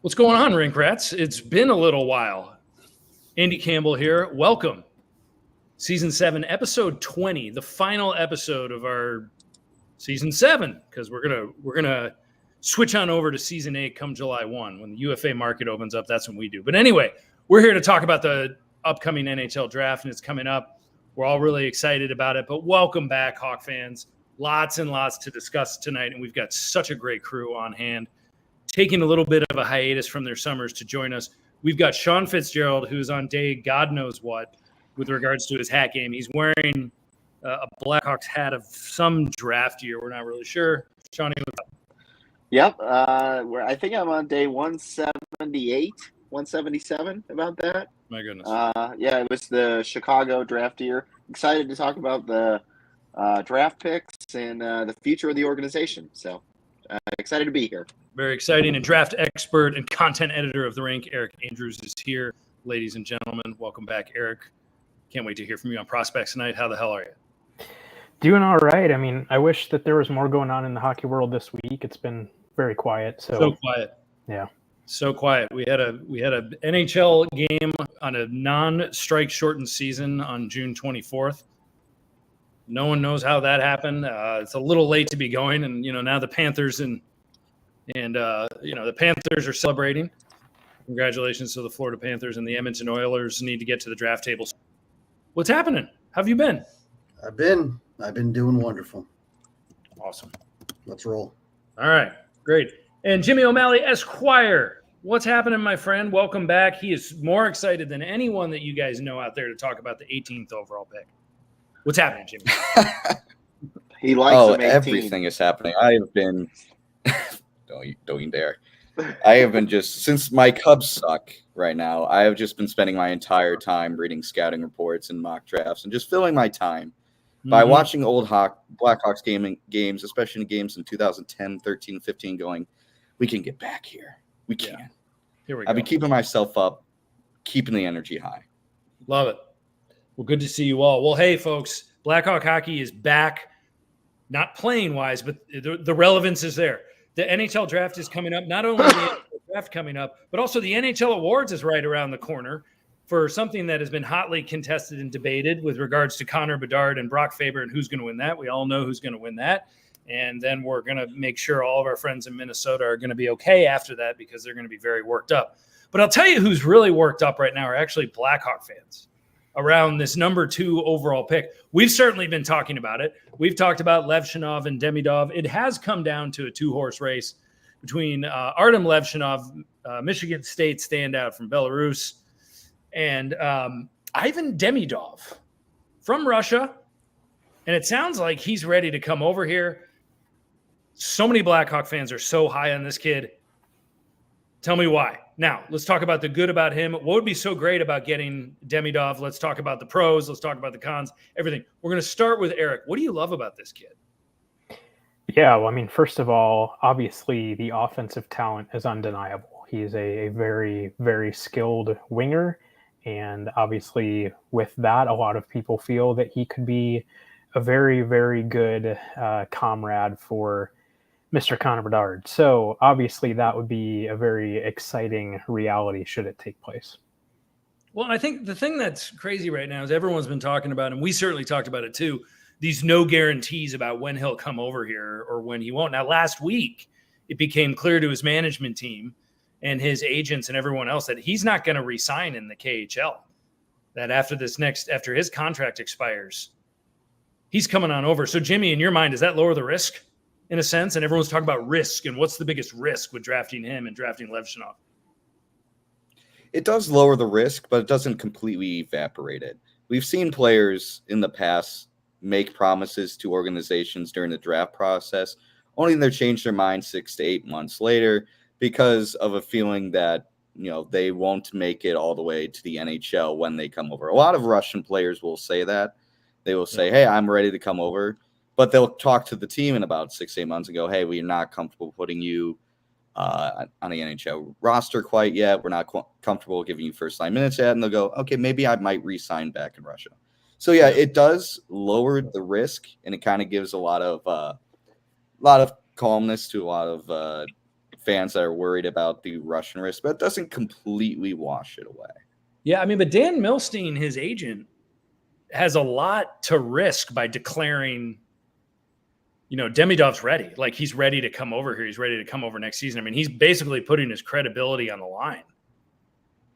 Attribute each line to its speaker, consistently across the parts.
Speaker 1: What's going on, Rink Rats? It's been a little while. Andy Campbell here. Welcome. Season 7, episode 20, the final episode of our season 7, because we're gonna switch on over to season 8 come July 1. When the UFA market opens up, that's when we do. But anyway, we're here to talk about the upcoming NHL draft, and it's coming up. We're all really excited about it. But welcome back, Hawk fans. Lots and lots to discuss tonight, and we've got such a great crew on hand. Taking a little bit of a hiatus from their summers to join us. We've got Sean Fitzgerald, who's on day God knows what with regards to his hat game. He's wearing a Blackhawks hat of some draft year. We're not really sure. Shawnee, what's up?
Speaker 2: Yep. I think I'm on day 178, 177 about that.
Speaker 1: My goodness.
Speaker 2: Yeah, it was the Chicago draft year. Excited to talk about the draft picks and the future of the organization. So excited to be here.
Speaker 1: Very exciting. And draft expert and content editor of The-Rink, Eric Andrews, is here. Ladies and gentlemen, welcome back, Eric. Can't wait to hear from you on prospects tonight. How the hell are you?
Speaker 3: Doing all right. I mean, I wish that there was more going on in the hockey world this week. It's been very quiet. So
Speaker 1: quiet.
Speaker 3: Yeah.
Speaker 1: So quiet. We had a NHL game on a non-strike shortened season on June 24th. No one knows how that happened. It's a little late to be going, and now the Panthers and the Panthers are celebrating. Congratulations to the Florida Panthers, and the Edmonton Oilers need to get to the draft table. What's happening? How have you been?
Speaker 4: I've been doing wonderful.
Speaker 1: Awesome.
Speaker 4: Let's roll.
Speaker 1: All right, great. And Jimmy O'Malley, Esquire, what's happening, my friend? Welcome back. He is more excited than anyone that you guys know out there to talk about the 18th overall pick. What's happening, Jimmy?
Speaker 2: He likes
Speaker 5: everything is happening. I have been don't you dare. I have been just since my Cubs suck right now. I have just been spending my entire time reading scouting reports and mock drafts and just filling my time by watching old Blackhawks games, especially games in 2010, 13, 15, going, we can get back here. We can.
Speaker 1: Yeah. Here we go.
Speaker 5: I've been keeping myself up, keeping the energy high.
Speaker 1: Love it. Well, good to see you all. Well, hey, folks, Blackhawk hockey is back, not playing-wise, but the relevance is there. The NHL draft is coming up. Not only the NHL draft coming up, but also the NHL Awards is right around the corner for something that has been hotly contested and debated with regards to Connor Bedard and Brock Faber and who's going to win that. We all know who's going to win that. And then we're going to make sure all of our friends in Minnesota are going to be okay after that because they're going to be very worked up. But I'll tell you who's really worked up right now are actually Blackhawk fans around this number 2 overall pick. We've certainly been talking about it. We've talked about Levshunov and Demidov. It has come down to a 2-horse race between Artyom Levshunov, Michigan State standout from Belarus, and Ivan Demidov from Russia. And it sounds like he's ready to come over here. So many Blackhawk fans are so high on this kid. Tell me why. Now, let's talk about the good about him. What would be so great about getting Demidov? Let's talk about the pros. Let's talk about the cons, everything. We're going to start with Eric. What do you love about this kid?
Speaker 3: Yeah, well, I mean, first of all, obviously the offensive talent is undeniable. He's a very, very skilled winger. And obviously with that, a lot of people feel that he could be a very, very good comrade for Mr. Connor Bedard. So obviously that would be a very exciting reality should it take place.
Speaker 1: Well, I think the thing that's crazy right now is everyone's been talking about, and we certainly talked about it too, these no guarantees about when he'll come over here or when he won't. Now, last week, it became clear to his management team and his agents and everyone else that he's not going to re-sign in the KHL, that after his contract expires, he's coming on over. So, Jimmy, in your mind, does that lower the risk? In a sense, and everyone's talking about risk and what's the biggest risk with drafting him and drafting Levshunov.
Speaker 5: It does lower the risk, but it doesn't completely evaporate it. We've seen players in the past make promises to organizations during the draft process, only to change their mind 6 to 8 months later because of a feeling that they won't make it all the way to the NHL when they come over. A lot of Russian players will say that. They will say, hey, I'm ready to come over. But they'll talk to the team in about 6 to 8 months and go, hey, we're not comfortable putting you on the NHL roster quite yet. We're not comfortable giving you first-line minutes yet. And they'll go, okay, maybe I might re-sign back in Russia. So, yeah, it does lower the risk, and it kind of gives a lot of calmness to a lot of fans that are worried about the Russian risk, but it doesn't completely wash it away.
Speaker 1: Yeah, I mean, but Dan Milstein, his agent, has a lot to risk by declaring, Demidov's ready. Like, he's ready to come over here. He's ready to come over next season. I mean, he's basically putting his credibility on the line.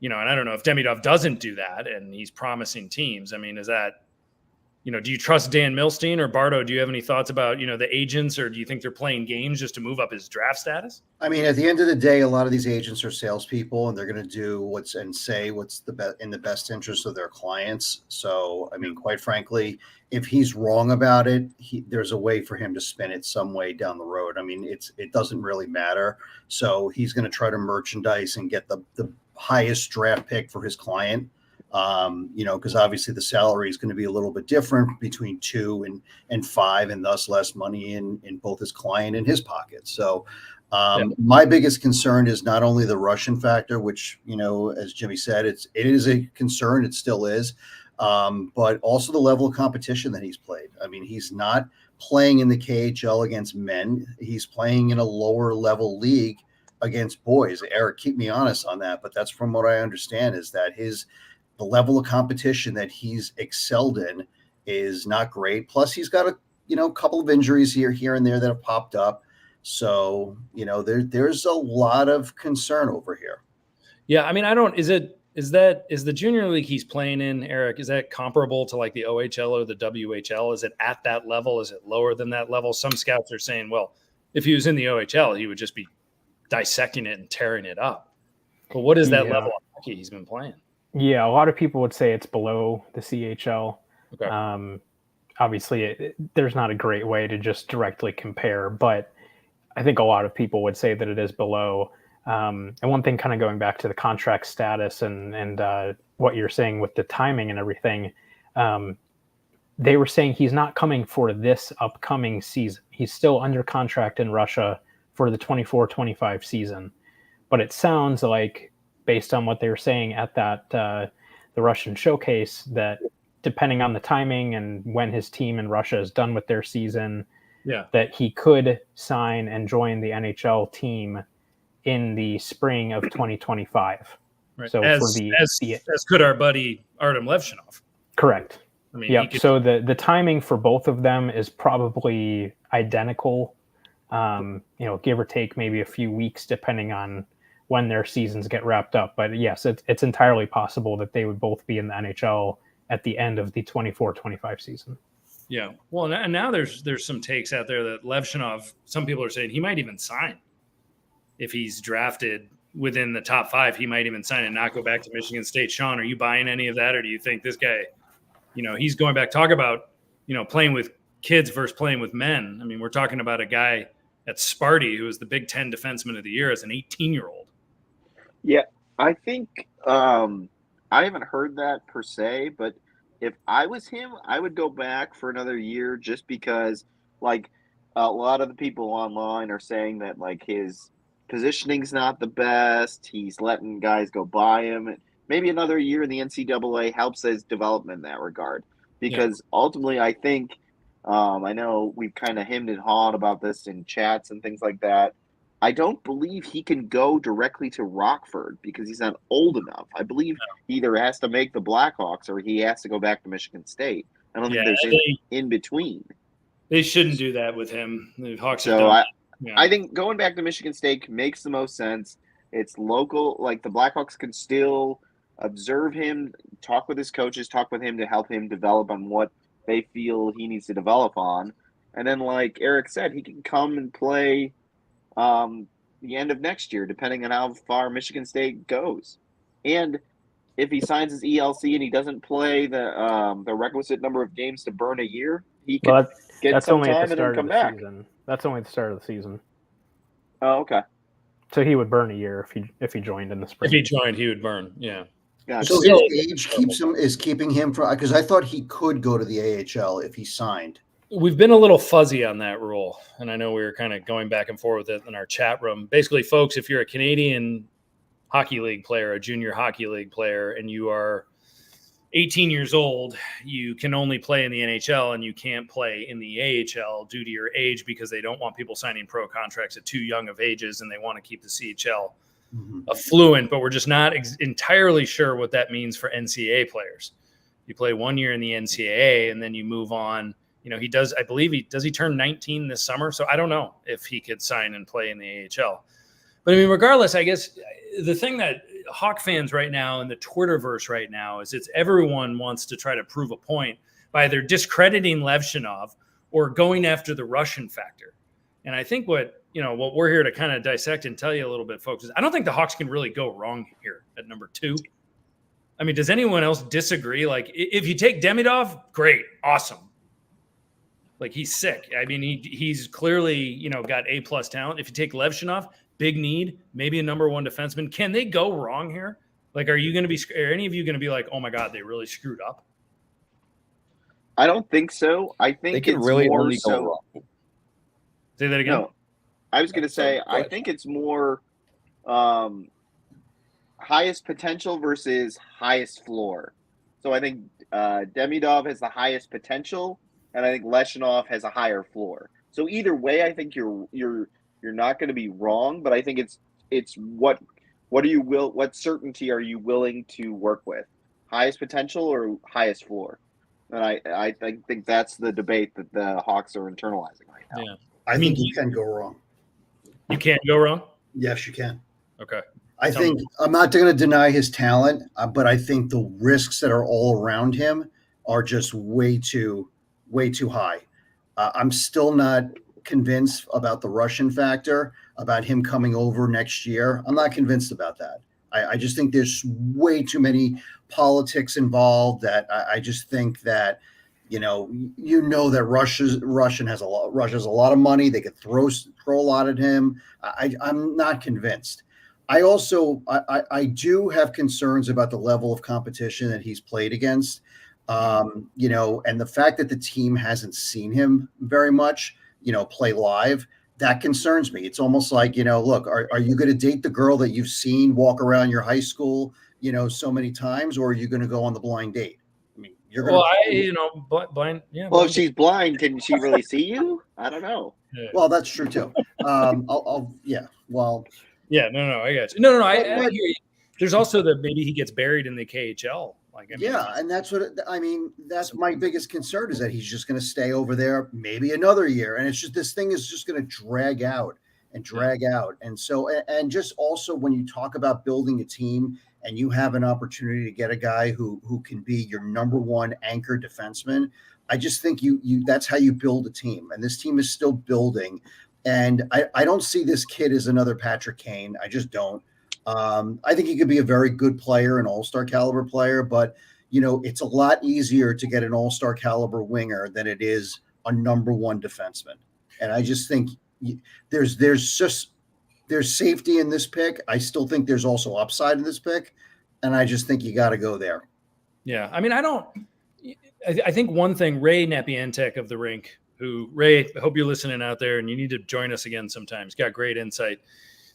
Speaker 1: And I don't know if Demidov doesn't do that and he's promising teams. I mean, is that, do you trust Dan Milstein, or Bardo? Do you have any thoughts about, the agents, or do you think they're playing games just to move up his draft status?
Speaker 4: I mean, at the end of the day, a lot of these agents are salespeople, and they're going to do say what's in the best interest of their clients. So, I mean, quite frankly, if he's wrong about it, there's a way for him to spin it some way down the road. I mean, it doesn't really matter. So he's going to try to merchandise and get the highest draft pick for his client. Because obviously the salary is going to be a little bit different between 2 and 5, and thus less money in both his client and his pocket. So my biggest concern is not only the Russian factor, which, as Jimmy said, it is a concern. It still is. But also the level of competition that he's played. I mean, he's not playing in the KHL against men. He's playing in a lower level league against boys. Eric, keep me honest on that. But that's from what I understand, is that the level of competition that he's excelled in is not great. Plus, he's got a couple of injuries here and there that have popped up. So, there's a lot of concern over here.
Speaker 1: Yeah, I mean, is the junior league he's playing in, Eric, is that comparable to like the OHL or the WHL? Is it at that level? Is it lower than that level? Some scouts are saying, well, if he was in the OHL, he would just be dissecting it and tearing it up. But what is that level of hockey he's been playing?
Speaker 3: Yeah, a lot of people would say it's below the CHL.
Speaker 1: Okay.
Speaker 3: Obviously, there's not a great way to just directly compare, but I think a lot of people would say that it is below. And one thing, kind of going back to the contract status and what you're saying with the timing and everything, they were saying he's not coming for this upcoming season. He's still under contract in Russia for the 24-25 season. But it sounds like, based on what they were saying at that the Russian showcase, that depending on the timing and when his team in Russia is done with their season, that he could sign and join the NHL team in the spring of 2025.
Speaker 1: Right.
Speaker 3: So
Speaker 1: as could our buddy Artyom Levshunov.
Speaker 3: Correct.
Speaker 1: I mean,
Speaker 3: yeah. So the timing for both of them is probably identical. Give or take maybe a few weeks, depending on when their seasons get wrapped up. But yes, it's entirely possible that they would both be in the NHL at the end of the 24-25 season.
Speaker 1: Yeah. Well, and now there's some takes out there that Levshunov, some people are saying he might even sign. If he's drafted within the top 5, he might even sign and not go back to Michigan State. Sean, are you buying any of that? Or do you think this guy, he's going back, talk about, playing with kids versus playing with men. I mean, we're talking about a guy at Sparty who was the Big Ten Defenseman of the Year as an 18-year-old.
Speaker 2: Yeah, I think I haven't heard that per se, but if I was him, I would go back for another year, just because, like, a lot of the people online are saying that, like, his positioning's not the best. He's letting guys go by him. Maybe another year in the NCAA helps his development in that regard, because ultimately I think I know we've kind of hemmed and hawed about this in chats and things like that. I don't believe he can go directly to Rockford because he's not old enough. I believe he either has to make the Blackhawks or he has to go back to Michigan State. I don't think there's in between.
Speaker 1: They shouldn't do that with him. The Hawks
Speaker 2: I think going back to Michigan State makes the most sense. It's local. Like, the Blackhawks can still observe him, talk with his coaches, talk with him to help him develop on what they feel he needs to develop on. And then, like Eric said, he can come and play the end of next year, depending on how far Michigan State goes. And if he signs his ELC and he doesn't play the requisite number of games to burn a year, he can get some time and then come back.
Speaker 3: That's only the start of the season.
Speaker 2: Oh, okay.
Speaker 3: So he would burn a year if he joined in the spring.
Speaker 1: If he joined, he would burn. Yeah.
Speaker 2: Gotcha.
Speaker 4: So his age keeping him from, because I thought he could go to the AHL if he signed.
Speaker 1: We've been a little fuzzy on that rule, and I know we were kind of going back and forth with it in our chat room. Basically, folks, if you're a Canadian hockey league player, a junior hockey league player, and you are 18 years old, you can only play in the NHL and you can't play in the AHL due to your age because they don't want people signing pro contracts at too young of ages and they want to keep the CHL affluent, but we're just not entirely sure what that means for NCAA players. You play 1 year in the NCAA and then you move on. You know, I believe he turn 19 this summer. So I don't know if he could sign and play in the AHL. But I mean, regardless, I guess the thing that Hawk fans right now and the Twitterverse right now is everyone wants to try to prove a point by either discrediting Levshunov or going after the Russian factor. And I think what we're here to kind of dissect and tell you a little bit, folks, is I don't think the Hawks can really go wrong here at number 2. I mean, does anyone else disagree? Like, if you take Demidov, great, awesome. Like, he's sick. I mean, he's clearly, got A+ talent. If you take Levshunov, big need, maybe a number 1 defenseman. Can they go wrong here? Like, are any of you going to be like, oh my God, they really screwed up?
Speaker 2: I don't think so. I think
Speaker 5: They can
Speaker 2: it's
Speaker 5: really
Speaker 2: more
Speaker 5: only
Speaker 2: so.
Speaker 5: go wrong.
Speaker 1: Say that again.
Speaker 2: No, I was going to say, I think it's more highest potential versus highest floor. So I think Demidov has the highest potential, and I think Levshunov has a higher floor. So either way, I think you're not going to be wrong, but I think it's what certainty are you willing to work with? Highest potential or highest floor? And I think that's the debate that the Hawks are internalizing right now.
Speaker 1: Yeah.
Speaker 4: I think you can go wrong.
Speaker 1: You can't go wrong?
Speaker 4: Yes, you can.
Speaker 1: Okay.
Speaker 4: I'm not going to deny his talent, but I think the risks that are all around him are just way too high. I'm still not convinced about the Russian factor, about him coming over next year. I'm not convinced about that. I just think there's way too many politics involved that I just think that, that Russia has a lot of money. They could throw a lot at him. I'm not convinced. I do have concerns about the level of competition that he's played against. And the fact that the team hasn't seen him very much, play live, that concerns me. It's almost like, look, are you going to date the girl that you've seen walk around your high school, so many times, or are you going to go on the blind date? I mean, you're going
Speaker 1: blind. Yeah.
Speaker 2: Well, if she's blind, can she really see you? I don't know.
Speaker 1: Yeah.
Speaker 2: Well,
Speaker 4: that's true too. Yeah. Well.
Speaker 1: Yeah. No. I got you. No. I hear you. There's also maybe he gets buried in the KHL.
Speaker 4: And that's that's my biggest concern is that he's just going to stay over there maybe another year. And it's just, this thing is just going to drag out. And so, and just also when you talk about building a team and you have an opportunity to get a guy who can be your number 1 anchor defenseman, I just think that's how you build a team. And this team is still building. And I don't see this kid as another Patrick Kane. I just don't. I think he could be a very good player, an all-star caliber player, but it's a lot easier to get an all-star caliber winger than it is a number 1 defenseman. And I just think there's safety in this pick. I still think there's also upside in this pick, and I just think you got to go there.
Speaker 1: Yeah, I mean, I think one thing, Ray Napientek of The-Rink, Ray, I hope you're listening out there, and you need to join us again sometime. He's got great insight.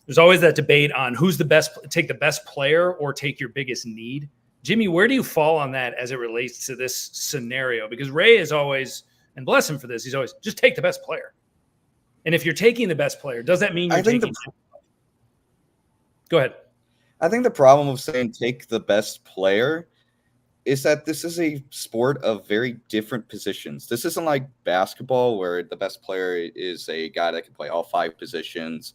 Speaker 1: There's always that debate on who's the best, take the best player or take your biggest need. Jimmy, where do you fall on that as it relates to this scenario? Because Ray is always, and bless him for this, he's always, just take the best player. And if you're taking the best player, does that mean you're taking? Go ahead.
Speaker 5: I think the problem of saying take the best player is that this is a sport of very different positions. This isn't like basketball where the best player is a guy that can play all 5 positions.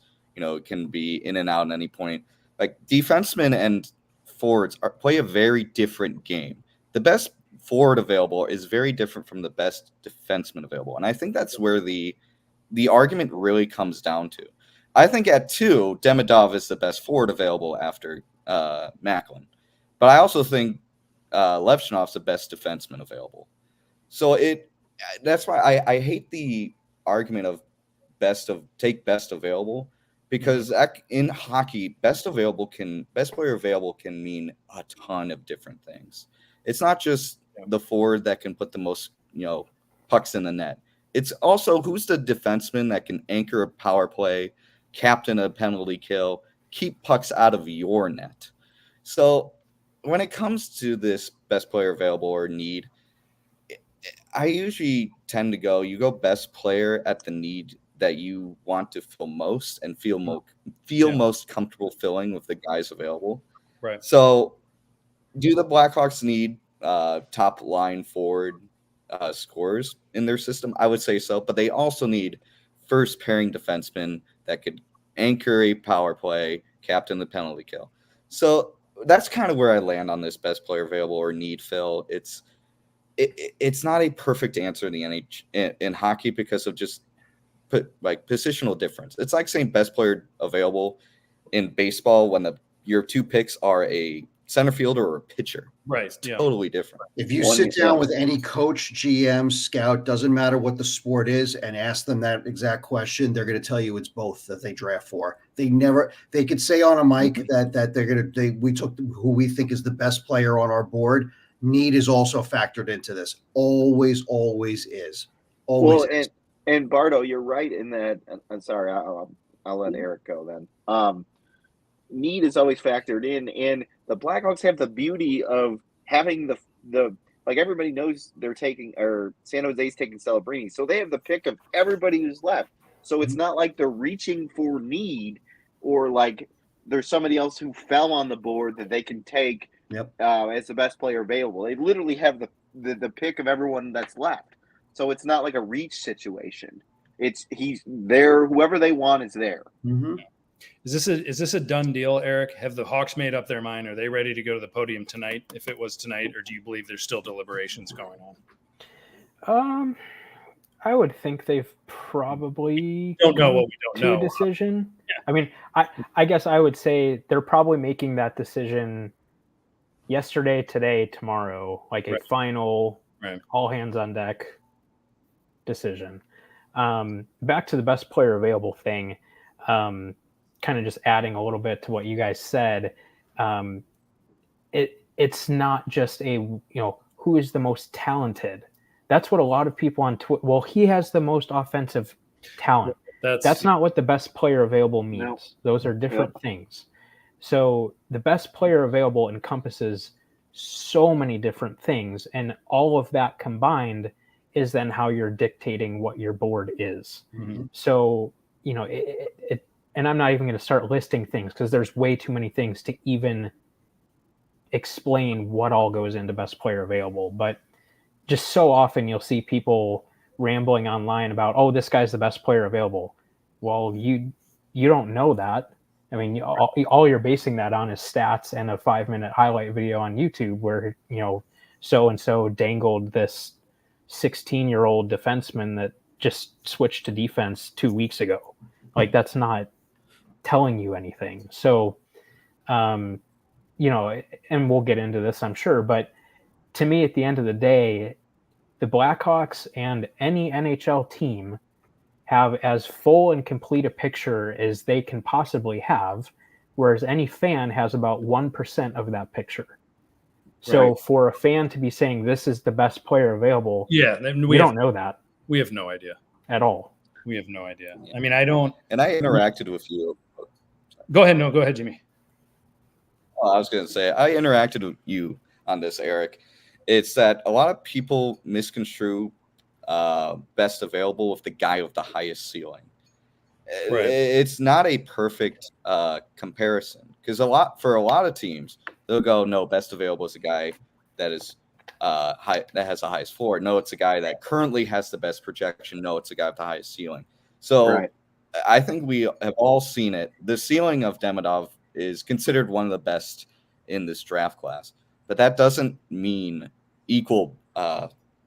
Speaker 5: Can be in and out at any point. Like, defensemen and forwards play a very different game. The best forward available is very different from the best defenseman available. And I think that's where the argument really comes down to. I think at 2, Demidov is the best forward available after Macklin. But I also think Levshunov's the best defenseman available. So that's why I hate the argument of take best available. Because in hockey, best player available can mean a ton of different things. It's not just the forward that can put the most, pucks in the net. It's also who's the defenseman that can anchor a power play, captain a penalty kill, keep pucks out of your net. So when it comes to this best player available or need, I usually tend to you go best player at the need that you want to fill most and feel most comfortable filling with the guys available.
Speaker 1: Right.
Speaker 5: So do the Blackhawks need top line forward scorers in their system? I would say so, but they also need first pairing defensemen that could anchor a power play, captain the penalty kill. So that's kind of where I land on this best player available or need fill. It's not a perfect answer in the in hockey because of just positional difference. It's like saying best player available in baseball when your two picks are a center fielder or a pitcher.
Speaker 1: Right.
Speaker 5: It's totally different.
Speaker 4: If you sit down with any coach, GM, scout, doesn't matter what the sport is, and ask them that exact question, they're going to tell you it's both that they draft for. They could say on a mic that we took who we think is the best player on our board. Need is also factored into this. Always is. Always.
Speaker 2: Well, and Bardo, you're right in that. I'm sorry, I'll let Eric go then. Need is always factored in, and the Blackhawks have the beauty of having the like everybody knows they're taking, or San Jose's taking Celebrini, so they have the pick of everybody who's left. So it's not like they're reaching for need, or like there's somebody else who fell on the board that they can take as the best player available. They literally have the pick of everyone that's left. So it's not like a reach situation. He's there. Whoever they want is there.
Speaker 4: Mm-hmm.
Speaker 1: Is this a done deal, Eric? Have the Hawks made up their mind? Are they ready to go to the podium tonight? If it was tonight, or do you believe there's still deliberations going on?
Speaker 3: I would think they've probably
Speaker 1: don't know what we don't know.
Speaker 3: A decision.
Speaker 1: Yeah.
Speaker 3: I mean, I guess I would say they're probably making that decision yesterday, today, tomorrow, like a final all hands on deck decision. Back to the best player available thing. Kind of just adding a little bit to what you guys said. It's not just who is the most talented. That's what a lot of people on Twitter. Well, he has the most offensive talent. That's not what the best player available means. No. Those are different things. So the best player available encompasses so many different things, and all of that combined is then how you're dictating what your board is. Mm-hmm. So, and I'm not even going to start listing things because there's way too many things to even explain what all goes into best player available. But just so often you'll see people rambling online about, oh, this guy's the best player available. Well, you don't know that. I mean, all you're basing that on is stats and a 5-minute highlight video on YouTube where, so-and-so dangled this 16-year-old defenseman that just switched to defense 2 weeks ago. Like, that's not telling you anything. So, and we'll get into this, I'm sure, but to me, at the end of the day, the Blackhawks and any NHL team have as full and complete a picture as they can possibly have, whereas any fan has about 1% of that picture. So for a fan to be saying this is the best player available, we don't know that.
Speaker 1: We have no idea
Speaker 3: at all.
Speaker 1: We have no idea. I mean, I don't.
Speaker 5: And I interacted with you.
Speaker 1: Go ahead. No, go ahead, Jimmy.
Speaker 5: Well, I was going to say, I interacted with you on this, Eric. It's that a lot of people misconstrue best available with the guy with the highest ceiling. Right. It's not a perfect comparison because for a lot of teams, they'll go, no, best available is a guy that is high, that has the highest floor. No, it's a guy that currently has the best projection. No, it's a guy with the highest ceiling. So I think we have all seen it. The ceiling of Demidov is considered one of the best in this draft class, but that doesn't mean equal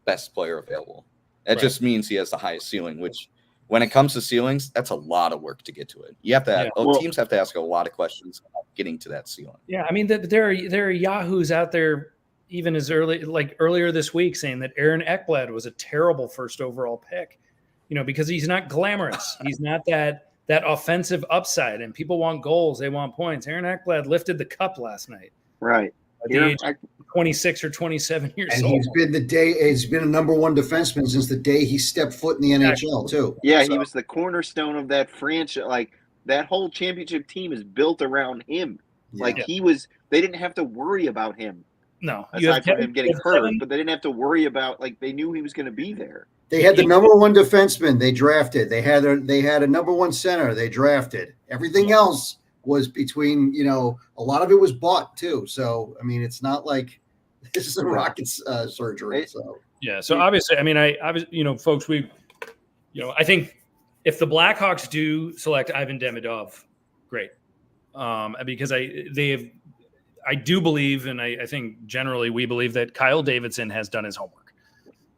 Speaker 5: best player available. That just means he has the highest ceiling, which when it comes to ceilings, that's a lot of work to get to it. You have to teams have to ask a lot of questions about getting to that ceiling.
Speaker 1: Yeah, I mean, there are yahoos out there even as earlier this week saying that Aaron Ekblad was a terrible first overall pick, because he's not glamorous. He's not that offensive upside, and people want goals, they want points. Aaron Ekblad lifted the cup last night.
Speaker 2: Right.
Speaker 1: At the age of 26 or 27 years
Speaker 4: and
Speaker 1: old.
Speaker 4: He's been a number one defenseman since the day he stepped foot in the NHL too.
Speaker 2: Yeah, he was the cornerstone of that franchise. Like that whole championship team is built around him. Yeah. Like he was they didn't have to worry about him.
Speaker 1: No,
Speaker 2: Aside from him getting hurt, but they didn't have to worry about, like, they knew he was going to be there.
Speaker 4: They had the number one defenseman they drafted. They had a number one center they drafted. Everything else was between, a lot of it was bought too. So, I mean, it's not like this is a rocket surgery. So
Speaker 1: obviously, I mean, I was, folks, I think if the Blackhawks do select Ivan Demidov, great. Because I do believe, and I think generally we believe that Kyle Davidson has done his homework.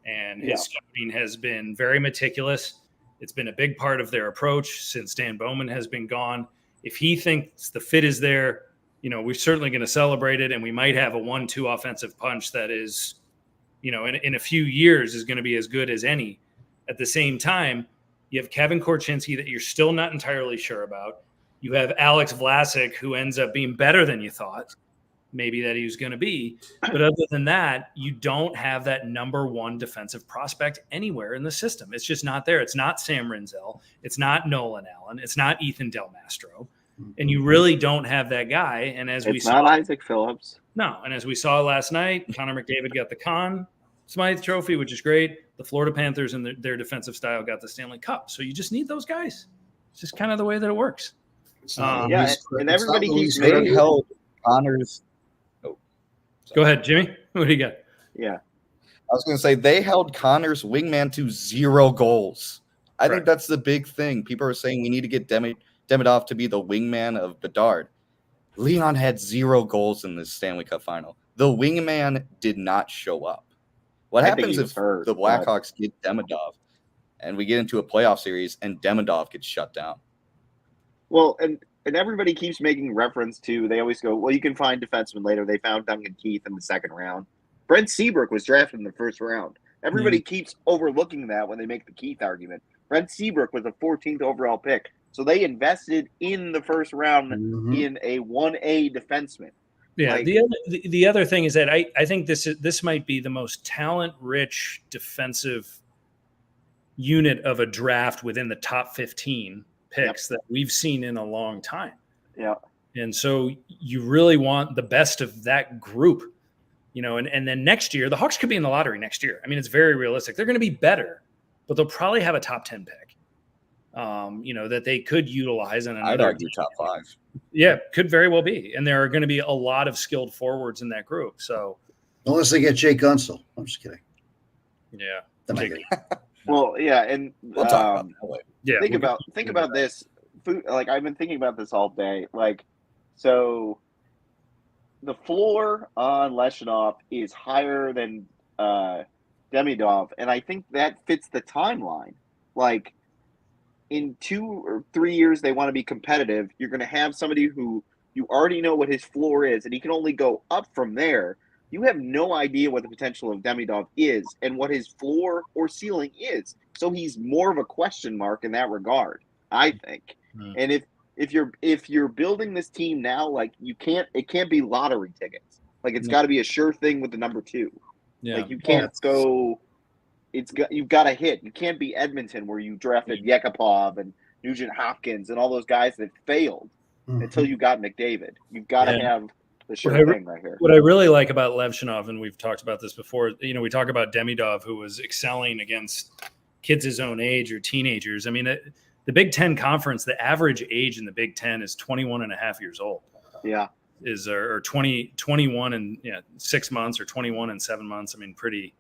Speaker 1: And his scouting has been very meticulous. It's been a big part of their approach since Dan Bowman has been gone. If he thinks the fit is there, we're certainly going to celebrate it, and we might have a 1-2 offensive punch that is, in a few years is going to be as good as any. At the same time, you have Kevin Korchinski that you're still not entirely sure about. You have Alex Vlasic, who ends up being better than you thought maybe that he was going to be. But other than that, you don't have that number one defensive prospect anywhere in the system. It's just not there. It's not Sam Rinzel. It's not Nolan Allen. It's not Ethan Del Mastro. And you really don't have that guy. And as
Speaker 2: it's not Isaac Phillips.
Speaker 1: No. And as we saw last night, Connor McDavid got the Conn Smythe Trophy, which is great. The Florida Panthers and their defensive style got the Stanley Cup. So you just need those guys. It's just kind of the way that it works.
Speaker 2: And everybody keeps
Speaker 5: making held Connor's.
Speaker 1: Go ahead, Jimmy. What do you got?
Speaker 2: Yeah.
Speaker 5: I was going to say they held Connor's wingman to 0 goals. I think that's the big thing. People are saying we need to get Demidov to be the wingman of Bedard. Leon had 0 goals in this Stanley Cup final. The wingman did not show up. What happens if the Blackhawks get Demidov and we get into a playoff series and Demidov gets shut down?
Speaker 2: Well, and everybody keeps making reference to, they always go, well, you can find defensemen later. They found Duncan Keith in the second round. Brent Seabrook was drafted in the first round. Everybody keeps overlooking that when they make the Keith argument. Brent Seabrook was a 14th overall pick. So they invested in the first round in a 1A defenseman.
Speaker 1: Yeah, the other thing is that I think this might be the most talent-rich defensive unit of a draft within the top 15 picks that we've seen in a long time.
Speaker 2: Yeah.
Speaker 1: And so you really want the best of that group, and then next year, the Hawks could be in the lottery next year. I mean, it's very realistic. They're going to be better, but they'll probably have a top 10 pick, that they could utilize.
Speaker 5: I'd argue top 5.
Speaker 1: Yeah, could very well be. And there are going to be a lot of skilled forwards in that group. So
Speaker 4: unless they get Jake Gunsel. I'm just kidding.
Speaker 1: Yeah.
Speaker 2: Well, yeah, and
Speaker 5: we'll talk about that later.
Speaker 1: Yeah,
Speaker 2: think about this. Like, I've been thinking about this all day. Like, so the floor on Levshunov is higher than Demidov, and I think that fits the timeline. Like, in 2 or 3 years, they want to be competitive. You're going to have somebody who you already know what his floor is, and he can only go up from there. You have no idea what the potential of Demidov is and what his floor or ceiling is. So he's more of a question mark in that regard, I think. And if you're building this team now, like, it can't be lottery tickets. Like, it's got to be a sure thing with the number 2.
Speaker 1: Yeah.
Speaker 2: Like, you can't go. You've got to hit. You can't be Edmonton where you drafted Yekapov and Nugent Hopkins and all those guys that failed until you got McDavid. You've got to have the sure thing right here.
Speaker 1: What I really like about Levshunov, and we've talked about this before, we talk about Demidov, who was excelling against kids his own age or teenagers. I mean, the Big Ten conference, the average age in the Big Ten is 21 and a half years old.
Speaker 2: Yeah.
Speaker 1: Or 21 and 6 months or 21 and 7 months. I mean, pretty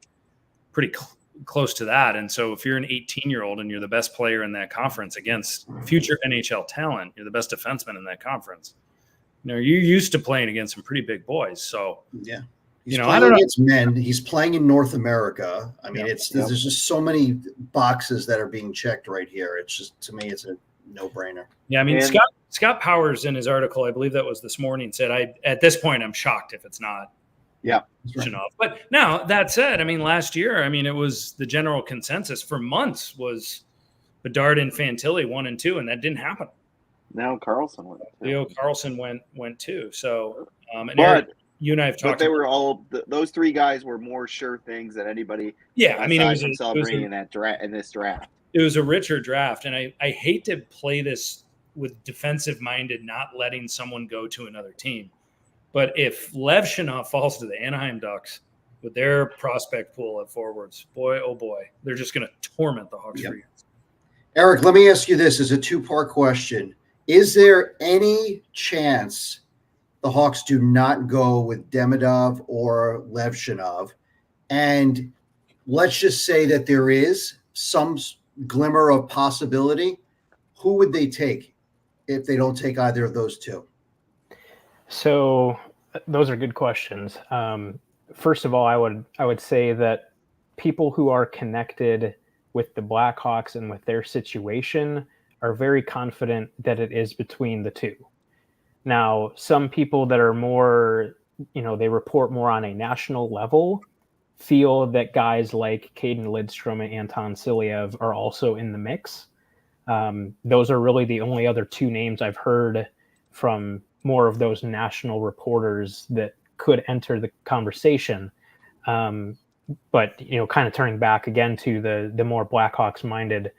Speaker 1: close to that. And so if you're an 18-year-old and you're the best player in that conference against future NHL talent, you're the best defenseman in that conference. You're used to playing against some pretty big boys. So
Speaker 4: yeah, he's playing against men. He's playing in North America. I mean, there's just so many boxes that are being checked right here. It's just, to me, it's a no-brainer.
Speaker 1: Yeah, I mean, Scott Powers in his article, I believe that was this morning, said, at this point, I'm shocked if it's not.
Speaker 2: Yeah.
Speaker 1: Right. But now, that said, I mean, last year, it was the general consensus for months was Bedard and Fantilli 1 and 2, and that didn't happen.
Speaker 2: Now Carlson went.
Speaker 1: Leo Carlson went too. So, and
Speaker 2: but
Speaker 1: Eric, you and I have talked.
Speaker 2: But they were all those 3 guys were more sure things than anybody.
Speaker 1: Yeah, I mean, it was
Speaker 2: in this draft.
Speaker 1: It was a richer draft, and I hate to play this with defensive minded, not letting someone go to another team. But if Levshunov falls to the Anaheim Ducks with their prospect pool at forwards, boy, oh boy, they're just going to torment the Hawks for years.
Speaker 4: Eric, let me ask you this as a two-part question. Is there any chance the Hawks do not go with Demidov or Levshunov? And let's just say that there is some glimmer of possibility. Who would they take if they don't take either of those two?
Speaker 3: So those are good questions. First of all, I would say that people who are connected with the Blackhawks and with their situation are very confident that it is between the two. Now, some people that are more, they report more on a national level, feel that guys like Caden Lidstrom and Anton Silyev are also in the mix. Those are really the only other two names I've heard from more of those national reporters that could enter the conversation. But, kind of turning back again to the more Blackhawks minded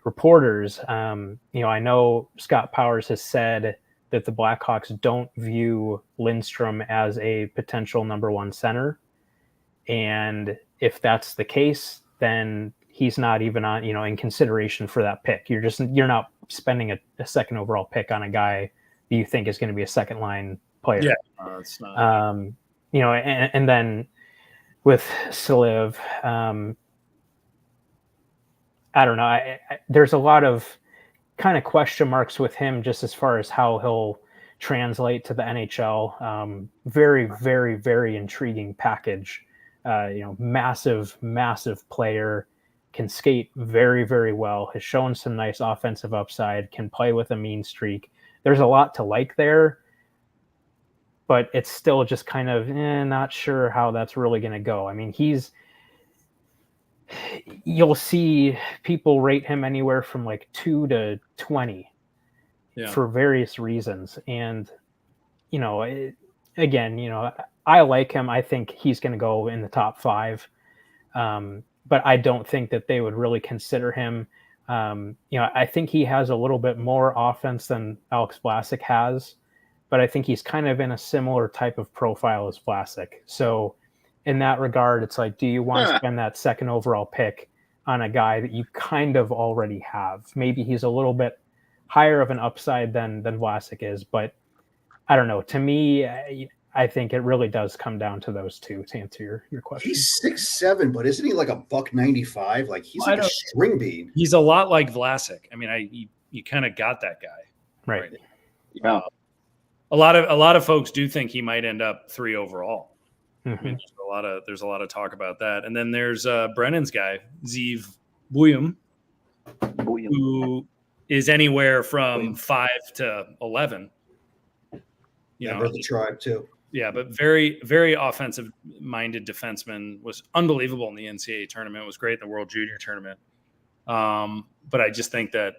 Speaker 3: reporters, I know Scott Powers has said that the Blackhawks don't view Lindstrom as a potential number one center. And if that's the case, then he's not even on, in consideration for that pick. You're not spending a second overall pick on a guy that you think is going to be a second line player.
Speaker 1: Yeah, it's not.
Speaker 3: And then with Siliv, I don't know. There's a lot of kind of question marks with him just as far as how he'll translate to the NHL. Very, very, very intriguing package. Massive player, can skate very, very well, has shown some nice offensive upside, can play with a mean streak. There's a lot to like there, but it's still just kind of not sure how that's really going to go. I mean, you'll see people rate him anywhere from like 2 to 20 for various reasons. And, I like him. I think he's going to go in the top 5. But I don't think that they would really consider him. I think he has a little bit more offense than Alex Vlasic has, but I think he's kind of in a similar type of profile as Vlasic. So in that regard, it's like, do you want to spend that second overall pick on a guy that you kind of already have? Maybe he's a little bit higher of an upside than Vlasic is, but I don't know. To me, I think it really does come down to those two to answer your question.
Speaker 4: He's 6'7", but isn't he like $195? Like he's like a string bean.
Speaker 1: He's a lot like Vlasic. I mean, you kind of got that guy.
Speaker 3: Right.
Speaker 2: Yeah.
Speaker 1: A lot of folks do think he might end up 3 overall.
Speaker 3: Mm-hmm.
Speaker 1: I mean, there's a lot of talk about that. And then there's Brennan's guy, Zeev Buyum, who is anywhere from 5 to 11.
Speaker 4: The Tribe too.
Speaker 1: Yeah, but very, very offensive-minded defenseman. Was unbelievable in the NCAA tournament. Was great in the World Junior tournament. But I just think that,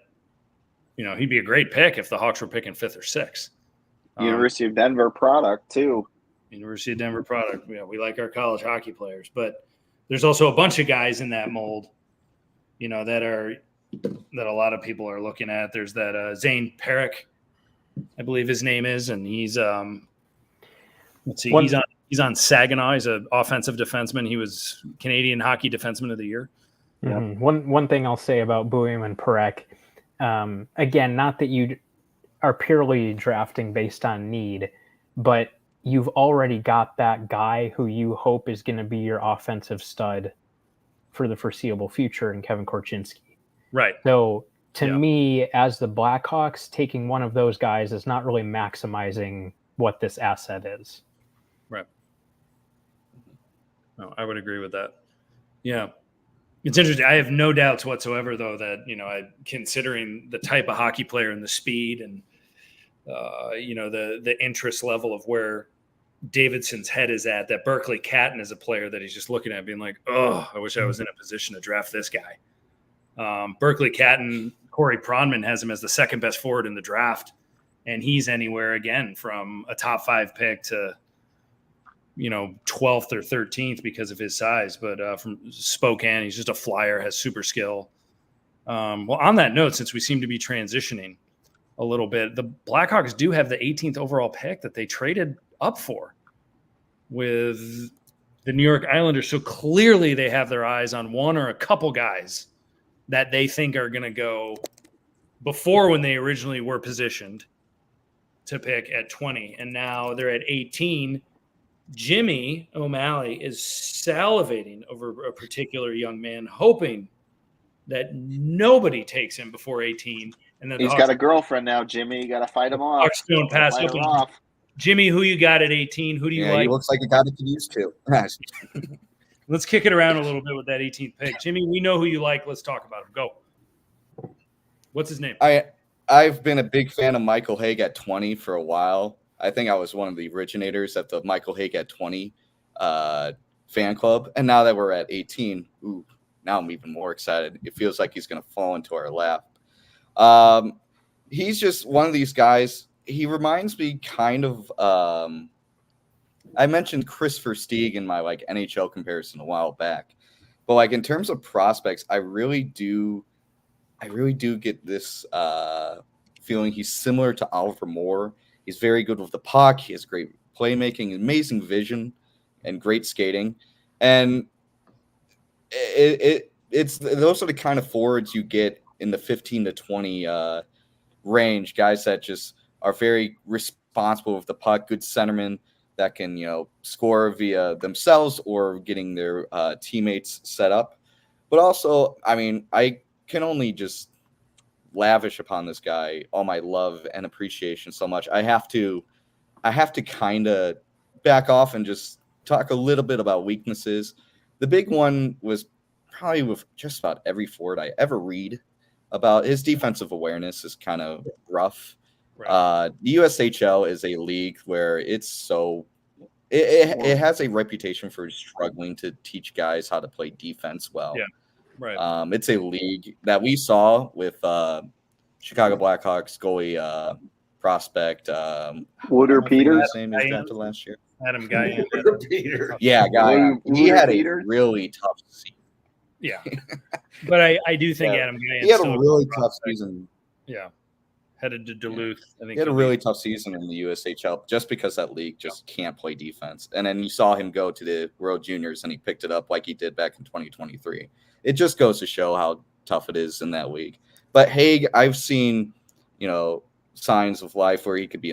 Speaker 1: he'd be a great pick if the Hawks were picking 5th or 6th.
Speaker 2: University of Denver product too.
Speaker 1: University of Denver product. Yeah, we like our college hockey players, but there's also a bunch of guys in that mold, that a lot of people are looking at. There's that Zane Perrick, I believe his name is, and he's he's on Saginaw. He's an offensive defenseman. He was Canadian Hockey Defenseman of the Year.
Speaker 3: Mm-hmm. One thing I'll say about Buyum and Perek, again, not that you are purely drafting based on need, but you've already got that guy who you hope is going to be your offensive stud for the foreseeable future in Kevin Korchinski.
Speaker 1: Right.
Speaker 3: So to me, as the Blackhawks, taking one of those guys is not really maximizing what this asset is.
Speaker 1: Right. No, I would agree with that. Yeah. It's interesting. I have no doubts whatsoever, though, that, considering the type of hockey player and the speed and, the interest level of where Davidson's head is at, that Berkeley Catton is a player that he's just looking at being like, oh, I wish I was in a position to draft this guy. Berkeley Catton, Corey Pronman has him as the second best forward in the draft. And he's anywhere, again, from a top 5 pick to, 12th or 13th because of his size. But from Spokane, he's just a flyer, has super skill. Well, on that note, since we seem to be transitioning a little bit, the Blackhawks do have the 18th overall pick that they traded up for with the New York Islanders. So clearly they have their eyes on one or a couple guys that they think are going to go before when they originally were positioned to pick at 20. And now they're at 18. Jimmy O'Malley is salivating over a particular young man, hoping that nobody takes him before 18. And then
Speaker 2: He's got a girlfriend now, Jimmy. You got to fight him off.
Speaker 1: Hawks don't pass
Speaker 2: Fight
Speaker 1: up.
Speaker 2: her off.
Speaker 1: Jimmy, who you got at 18? Who do you like?
Speaker 5: He looks like a guy that could use to.
Speaker 1: Let's kick it around a little bit with that 18th pick. Jimmy, we know who you like. Let's talk about him. Go. What's his name?
Speaker 5: I've been a big fan of Michael Haig at 20 for a while. I think I was one of the originators at the Michael Haig at 20 fan club. And now that we're at 18, now I'm even more excited. It feels like he's going to fall into our lap. He's just one of these guys. He reminds me kind of I mentioned Chris Versteeg in my NHL comparison a while back. But in terms of prospects, I really do get this feeling he's similar to Oliver Moore. He's very good with the puck. He has great playmaking, amazing vision, and great skating. And it's those are the kind of forwards you get in the 15 to 20 range, guys that just are very responsible with the puck, good centermen that can, score via themselves or getting their teammates set up. But also, I can only just lavish upon this guy all my love and appreciation so much. I have to kind of back off and just talk a little bit about weaknesses. The big one was probably with just about every forward I ever read about. His defensive awareness is kind of rough. Right. The USHL is a league where it has a reputation for struggling to teach guys how to play defense well.
Speaker 1: Yeah. Right.
Speaker 5: It's a league that we saw with Chicago Blackhawks goalie prospect
Speaker 2: Wooder Peters.
Speaker 5: His name is drafted last year.
Speaker 1: Adam Guy.
Speaker 5: Yeah, Guy. He had a really tough season.
Speaker 1: Yeah, but I do think Adam Guy.
Speaker 5: He had a really tough season.
Speaker 1: Yeah, headed to Duluth. I think
Speaker 5: he had a really tough season in the USHL just because that league just can't play defense. And then you saw him go to the World Juniors and he picked it up like he did back in 2023. It just goes to show how tough it is in that league. But Haig, I've seen, signs of life where he could be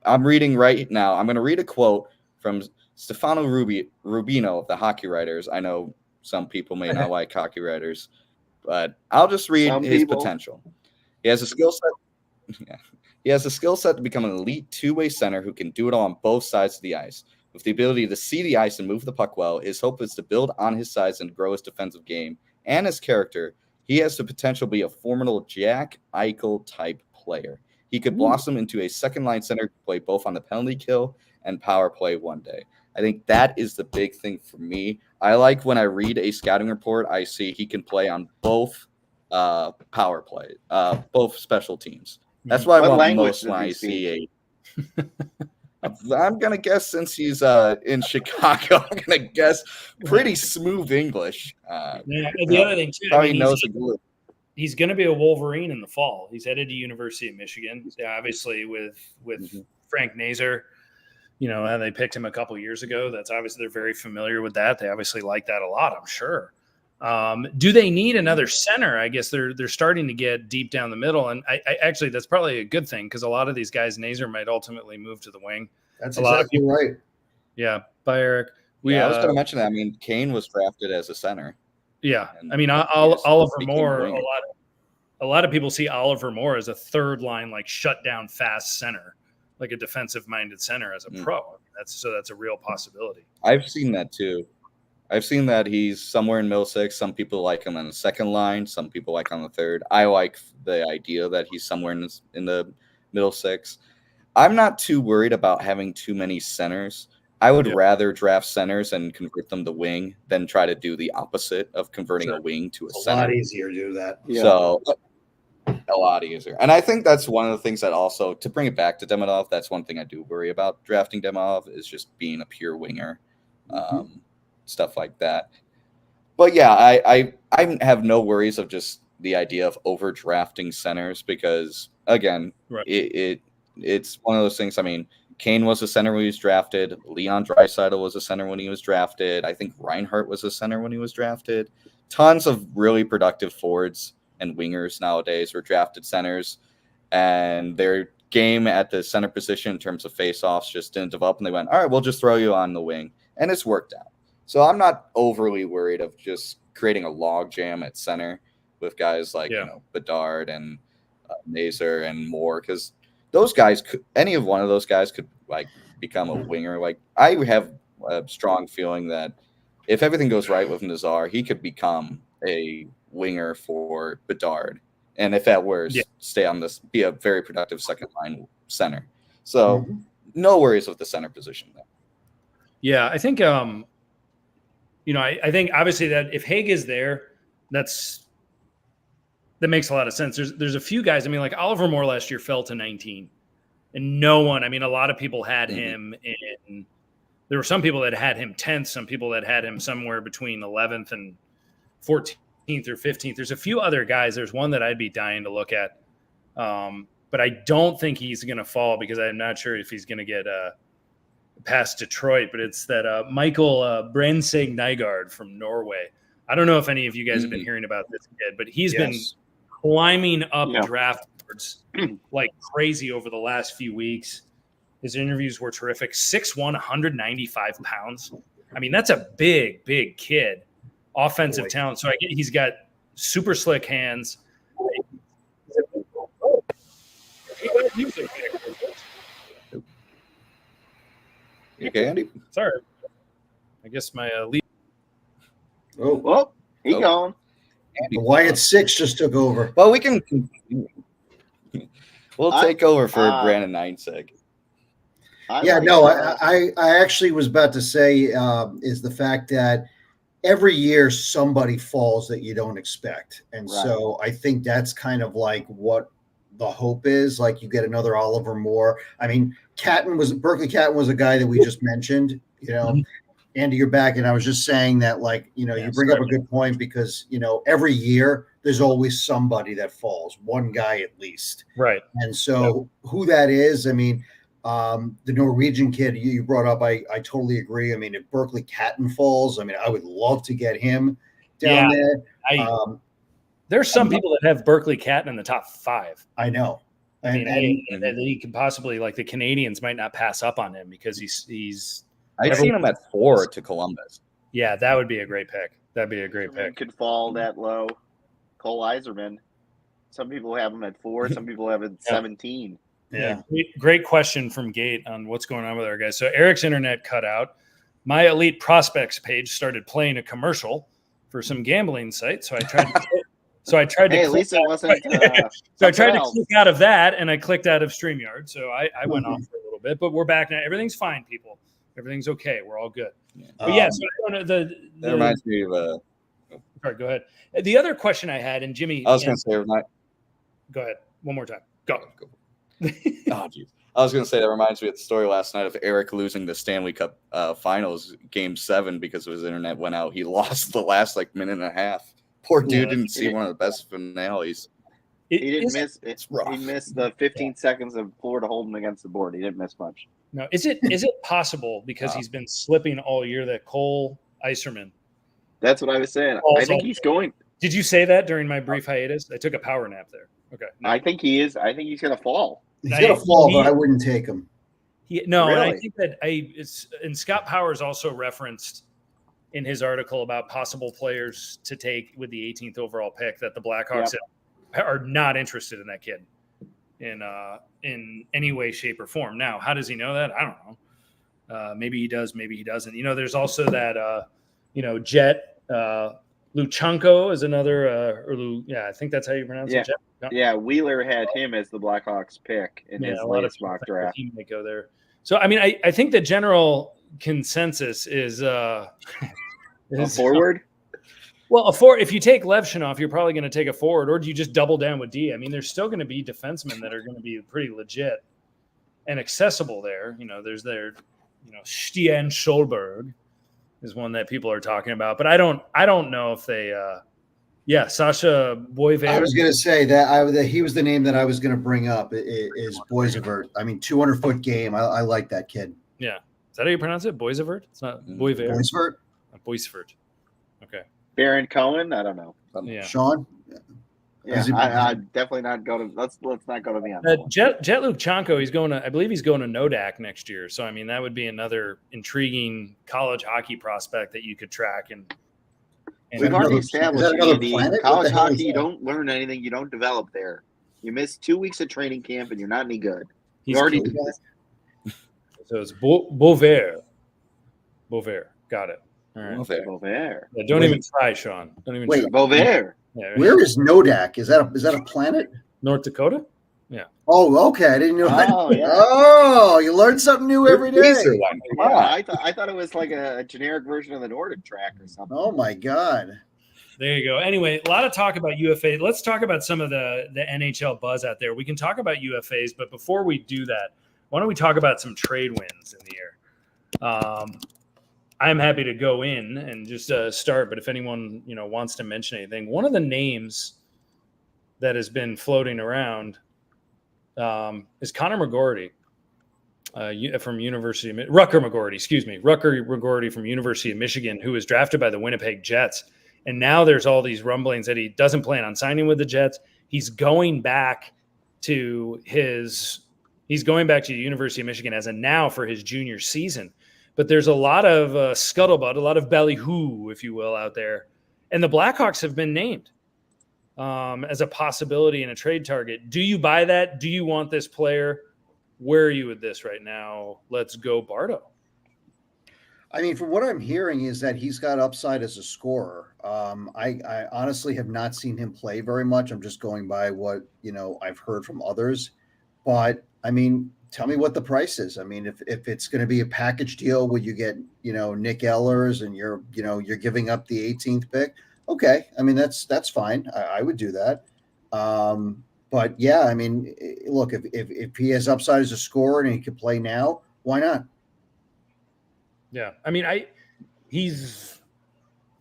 Speaker 5: I'm reading right now. I'm going to read a quote from Stefano Rubino of the Hockey Writers. I know some people may not like hockey writers, but I'll just read his potential. He has a skill set. Yeah. He has a skill set to become an elite two-way center who can do it all on both sides of the ice. With the ability to see the ice and move the puck well, his hope is to build on his size and grow his defensive game and his character. He has the potential to be a formidable Jack Eichel-type player. He could blossom into a second-line center to play both on the penalty kill and power play one day. I think that is the big thing for me. I like when I read a scouting report, I see he can play on both power play, both special teams. That's what I want most when I see I'm going to guess since he's in Chicago, I'm going to guess pretty smooth English.
Speaker 1: The other thing, too, he's going to be a Wolverine in the fall. He's headed to University of Michigan, obviously with Frank Nazar. How they picked him a couple years ago. That's obviously they're very familiar with that. They obviously like that a lot, I'm sure. Do they need another center? I guess they're starting to get deep down the middle, and I actually that's probably a good thing because a lot of these guys, Nazar might ultimately move to the wing.
Speaker 4: That's exactly right.
Speaker 1: Yeah, by Eric.
Speaker 5: I was going to mention that. Kane was drafted as a center.
Speaker 1: Yeah, Oliver Moore. A lot of people see Oliver Moore as a third line, shut down fast center, like a defensive minded center as a pro. That's a real possibility.
Speaker 5: I've seen that too. I've seen that he's somewhere in middle six. Some people like him on the second line. Some people like on the third. I like the idea that he's somewhere in the middle six. I'm not too worried about having too many centers. I would rather draft centers and convert them to wing than try to do the opposite of converting a wing to a center.
Speaker 4: A lot easier to do that.
Speaker 5: Yeah. So a lot easier. And I think that's one of the things that also, to bring it back to Demidov, that's one thing I do worry about drafting Demidov is just being a pure winger. Stuff like that. But yeah, I have no worries of just the idea of overdrafting centers because again, it's one of those things. Kane was a center when he was drafted. Leon Draisaitl was a center when he was drafted. I think Reinhardt was a center when he was drafted. Tons of really productive forwards and wingers nowadays were drafted centers, and their game at the center position in terms of face-offs just didn't develop, and they went, all right, we'll just throw you on the wing, and it's worked out. So I'm not overly worried of just creating a log jam at center with guys like Bedard and Nazer and Moore, because those guys could, any of one of those guys could like become a winger. Like I have a strong feeling that if everything goes right with Nazar, he could become a winger for Bedard, and if at worst, stay on this, be a very productive second line center. So no worries with the center position there.
Speaker 1: Yeah, I think I think obviously that if Haig is there, that makes a lot of sense. There's a few guys. I mean, like Oliver Moore last year fell to 19, and no one. I mean, a lot of people had him in. There were some people that had him 10th, some people that had him somewhere between 11th and 14th or 15th. There's a few other guys. There's one that I'd be dying to look at, but I don't think he's going to fall because I'm not sure if he's going to get past Detroit. But it's that Michael Brenseg Nygaard from Norway. I don't know if any of you guys have been hearing about this kid, but he's been climbing up draft boards like crazy over the last few weeks. His interviews were terrific. 6'1", 195 pounds. I mean, that's a big, big kid. Offensive talent. So he's got super slick hands.
Speaker 5: You okay, Andy?
Speaker 1: Sorry. I guess my lead.
Speaker 2: He gone.
Speaker 4: The Wyatt 6 just took over.
Speaker 5: Well, we can. We'll take over for Brandon Ninesig.
Speaker 4: I actually was about to say is the fact that every year somebody falls that you don't expect. And so I think that's kind of like what the hope is. Like you get another Oliver Moore. I mean, Berkeley Catton was a guy that we just mentioned, Andy, you're back. And I was just saying that, like, you bring up a good point because, every year there's always somebody that falls, one guy at least.
Speaker 1: Right.
Speaker 4: And so who that is, I mean, the Norwegian kid you brought up, I totally agree. I mean, if Berkeley Catton falls, I mean, I would love to get him down there.
Speaker 1: There's some people that have Berkeley Catton in the top 5.
Speaker 4: I know.
Speaker 1: And he could possibly, like the Canadians might not pass up on him because he's.
Speaker 5: I've seen him at 4 to Columbus.
Speaker 1: Yeah, that would be a great pick. That'd be a great pick.
Speaker 2: Could fall that low. Cole Iserman. Some people have him at 4. Some people have it at 17.
Speaker 1: Yeah. Great question from Gate on what's going on with our guys. So Eric's internet cut out. My Elite Prospects page started playing a commercial for some gambling site. So I tried to.
Speaker 2: At least it wasn't.
Speaker 1: So I tried to click out of that, and I clicked out of StreamYard. So I went off for a little bit, but we're back now. Everything's fine, people. Everything's okay. We're all good. But so I don't know
Speaker 5: that reminds me of.
Speaker 1: Sorry, go ahead. The other question I had, and Jimmy.
Speaker 5: I was going to say.
Speaker 1: Go ahead. One more time. Go.
Speaker 5: Geez. I was going to say that reminds me of the story last night of Eric losing the Stanley Cup Finals Game 7 because his internet went out. He lost the last minute and a half. Poor dude didn't see one of the best finales.
Speaker 2: He didn't miss. He missed the 15 seconds of Florida holding against the board. He didn't miss much.
Speaker 1: No, is it possible because he's been slipping all year that Cole Iserman?
Speaker 2: That's what I was saying. I think he's going.
Speaker 1: Did you say that during my brief hiatus? I took a power nap there. Okay.
Speaker 2: No. I think he is. I think he's going to fall.
Speaker 4: He's going to fall, but I wouldn't take him.
Speaker 1: Really? And I think that and Scott Powers also referenced in his article about possible players to take with the 18th overall pick that the Blackhawks are not interested in that kid in any way, shape, or form. Now, how does he know that? I don't know. Maybe he does, maybe he doesn't. There's also that Jet Luchanko is another I think that's how you pronounce it. Jet.
Speaker 2: Yeah, Wheeler had him as the Blackhawks pick in his latest mock draft.
Speaker 1: He might go there. So, I mean, I think the general consensus is
Speaker 2: a forward.
Speaker 1: Well, if you take Levshunov, you're probably going to take a forward, or do you just double down with D? I mean, there's still going to be defensemen that are going to be pretty legit and accessible there. There's Stian Schulberg is one that people are talking about, but I don't know if they Yeah, Sasha Boyver.
Speaker 4: I was going to say that he was the name that I was going to bring up. Is Boisevert? I mean, 200-foot game. I like that kid.
Speaker 1: Yeah, is that how you pronounce it? Boisevert? It's not Boyver.
Speaker 4: Boisevert.
Speaker 1: Boisevert. Okay.
Speaker 2: Baron Cohen? I don't know.
Speaker 1: Yeah.
Speaker 4: Sean.
Speaker 2: Yeah, I definitely not go to. Let's not go to me on that one.
Speaker 1: Jet Lubchenko, he's going to. I believe he's going to Nodak next year. So I mean, that would be another intriguing college hockey prospect that you could track. And
Speaker 2: We've already established, Andy, college hockey. You
Speaker 4: that?
Speaker 2: don't learn anything. You don't develop there. You miss 2 weeks of training camp, and you're not any good.
Speaker 1: He's
Speaker 2: You already
Speaker 1: killed
Speaker 2: did this.
Speaker 1: So it's Bover. Got it. All right.
Speaker 2: Bover.
Speaker 1: Yeah, don't even try, Sean. Don't even
Speaker 4: Wait.
Speaker 1: try.
Speaker 2: Bover.
Speaker 1: Yeah,
Speaker 4: Where is Nodak? Is that a planet?
Speaker 1: North Dakota?
Speaker 4: Oh, okay. I didn't know.
Speaker 2: Oh, yeah.
Speaker 4: Oh, you learn something new every day.
Speaker 2: Yeah, I thought it was like a generic version of the Nordic track or something.
Speaker 4: Oh my God.
Speaker 1: There you go. Anyway, a lot of talk about UFA. Let's talk about some of the NHL buzz out there. We can talk about UFAs, but before we do that, why don't we talk about some trade wins in the year? I'm happy to go in and just start, but if anyone wants to mention anything, one of the names that has been floating around is Connor McGorty from University of Rucker McGorty from University of Michigan, who was drafted by the Winnipeg Jets. And now there's all these rumblings that he doesn't plan on signing with the Jets. He's going back to the University of Michigan as a now for his junior season. But there's a lot of scuttlebutt, a lot of ballyhoo, if you will, out there. And the Blackhawks have been named as a possibility and a trade target. Do you buy that? Do you want this player? Where are you with this right now? Let's go, Bardo.
Speaker 4: I mean, from what I'm hearing is that he's got upside as a scorer. I honestly have not seen him play very much. I'm just going by what, I've heard from others. But, I mean, tell me what the price is. I mean, if it's going to be a package deal where you get, Nick Ehlers and you're giving up the 18th pick, okay. I mean, that's fine. I would do that. But yeah, I mean, look, if he has upside as a scorer and he can play now, why not?
Speaker 1: Yeah. I mean, he's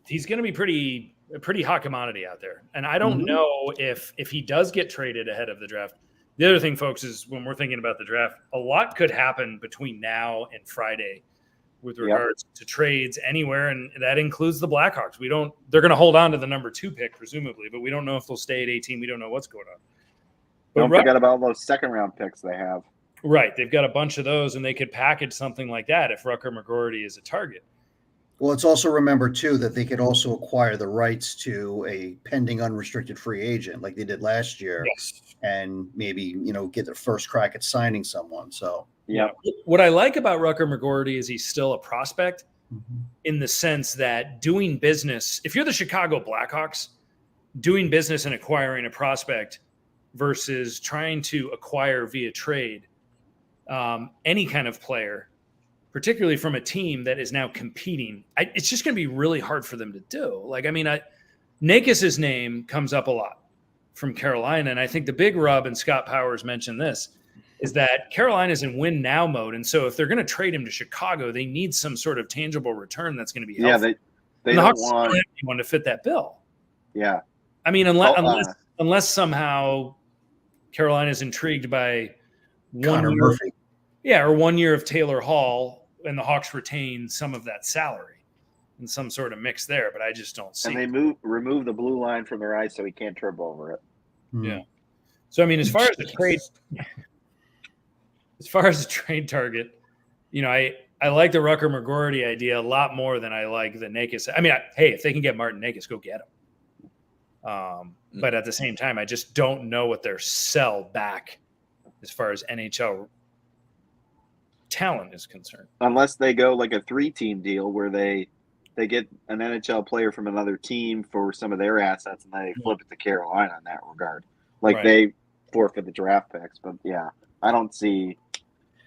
Speaker 1: going to be a pretty hot commodity out there. And I don't know if he does get traded ahead of the draft. The other thing, folks, is when we're thinking about the draft, a lot could happen between now and Friday with regards to trades anywhere, and that includes the Blackhawks. They're going to hold on to the number 2 pick, presumably, but we don't know if they'll stay at 18. We don't know what's going on. But
Speaker 2: Don't forget about those second-round picks they have.
Speaker 1: Right. They've got a bunch of those, and they could package something like that if Rucker McGorty is a target.
Speaker 4: Well, let's also remember, too, that they could also acquire the rights to a pending unrestricted free agent like they did last year.
Speaker 1: Yes.
Speaker 4: And maybe, get their first crack at signing someone. So,
Speaker 2: yeah.
Speaker 1: What I like about Rucker McGorty is he's still a prospect in the sense that doing business, if you're the Chicago Blackhawks, doing business and acquiring a prospect versus trying to acquire via trade any kind of player, particularly from a team that is now competing, it's just going to be really hard for them to do. Like, I mean, Nakis's name comes up a lot from Carolina, and I think the big rub, and Scott Powers mentioned this, is that Carolina's in win now mode, and so if they're going to trade him to Chicago, they need some sort of tangible return that's going to be helpful.
Speaker 2: Yeah, they
Speaker 1: the
Speaker 2: don't
Speaker 1: Hawks
Speaker 2: want
Speaker 1: don't have anyone to fit that bill.
Speaker 2: Yeah,
Speaker 1: I mean, unless somehow Carolina's intrigued by
Speaker 4: Connor Murphy.
Speaker 1: Yeah, or 1 year of Taylor Hall, and the Hawks retain some of that salary and some sort of mix there, but I just don't see.
Speaker 2: And they remove the blue line from their eyes so he can't trip over it.
Speaker 1: Yeah. So I mean, as far as the trade target, I like the Rucker McGorty idea a lot more than I like the Nakis. I mean, hey, if they can get Martin Nakis, go get him. But at the same time, I just don't know what their sell back as far as NHL talent is concerned.
Speaker 2: Unless they go like a 3-team deal where they get an NHL player from another team for some of their assets and they flip it to Carolina in that regard. Like they forfeit the draft picks. But yeah, I don't see.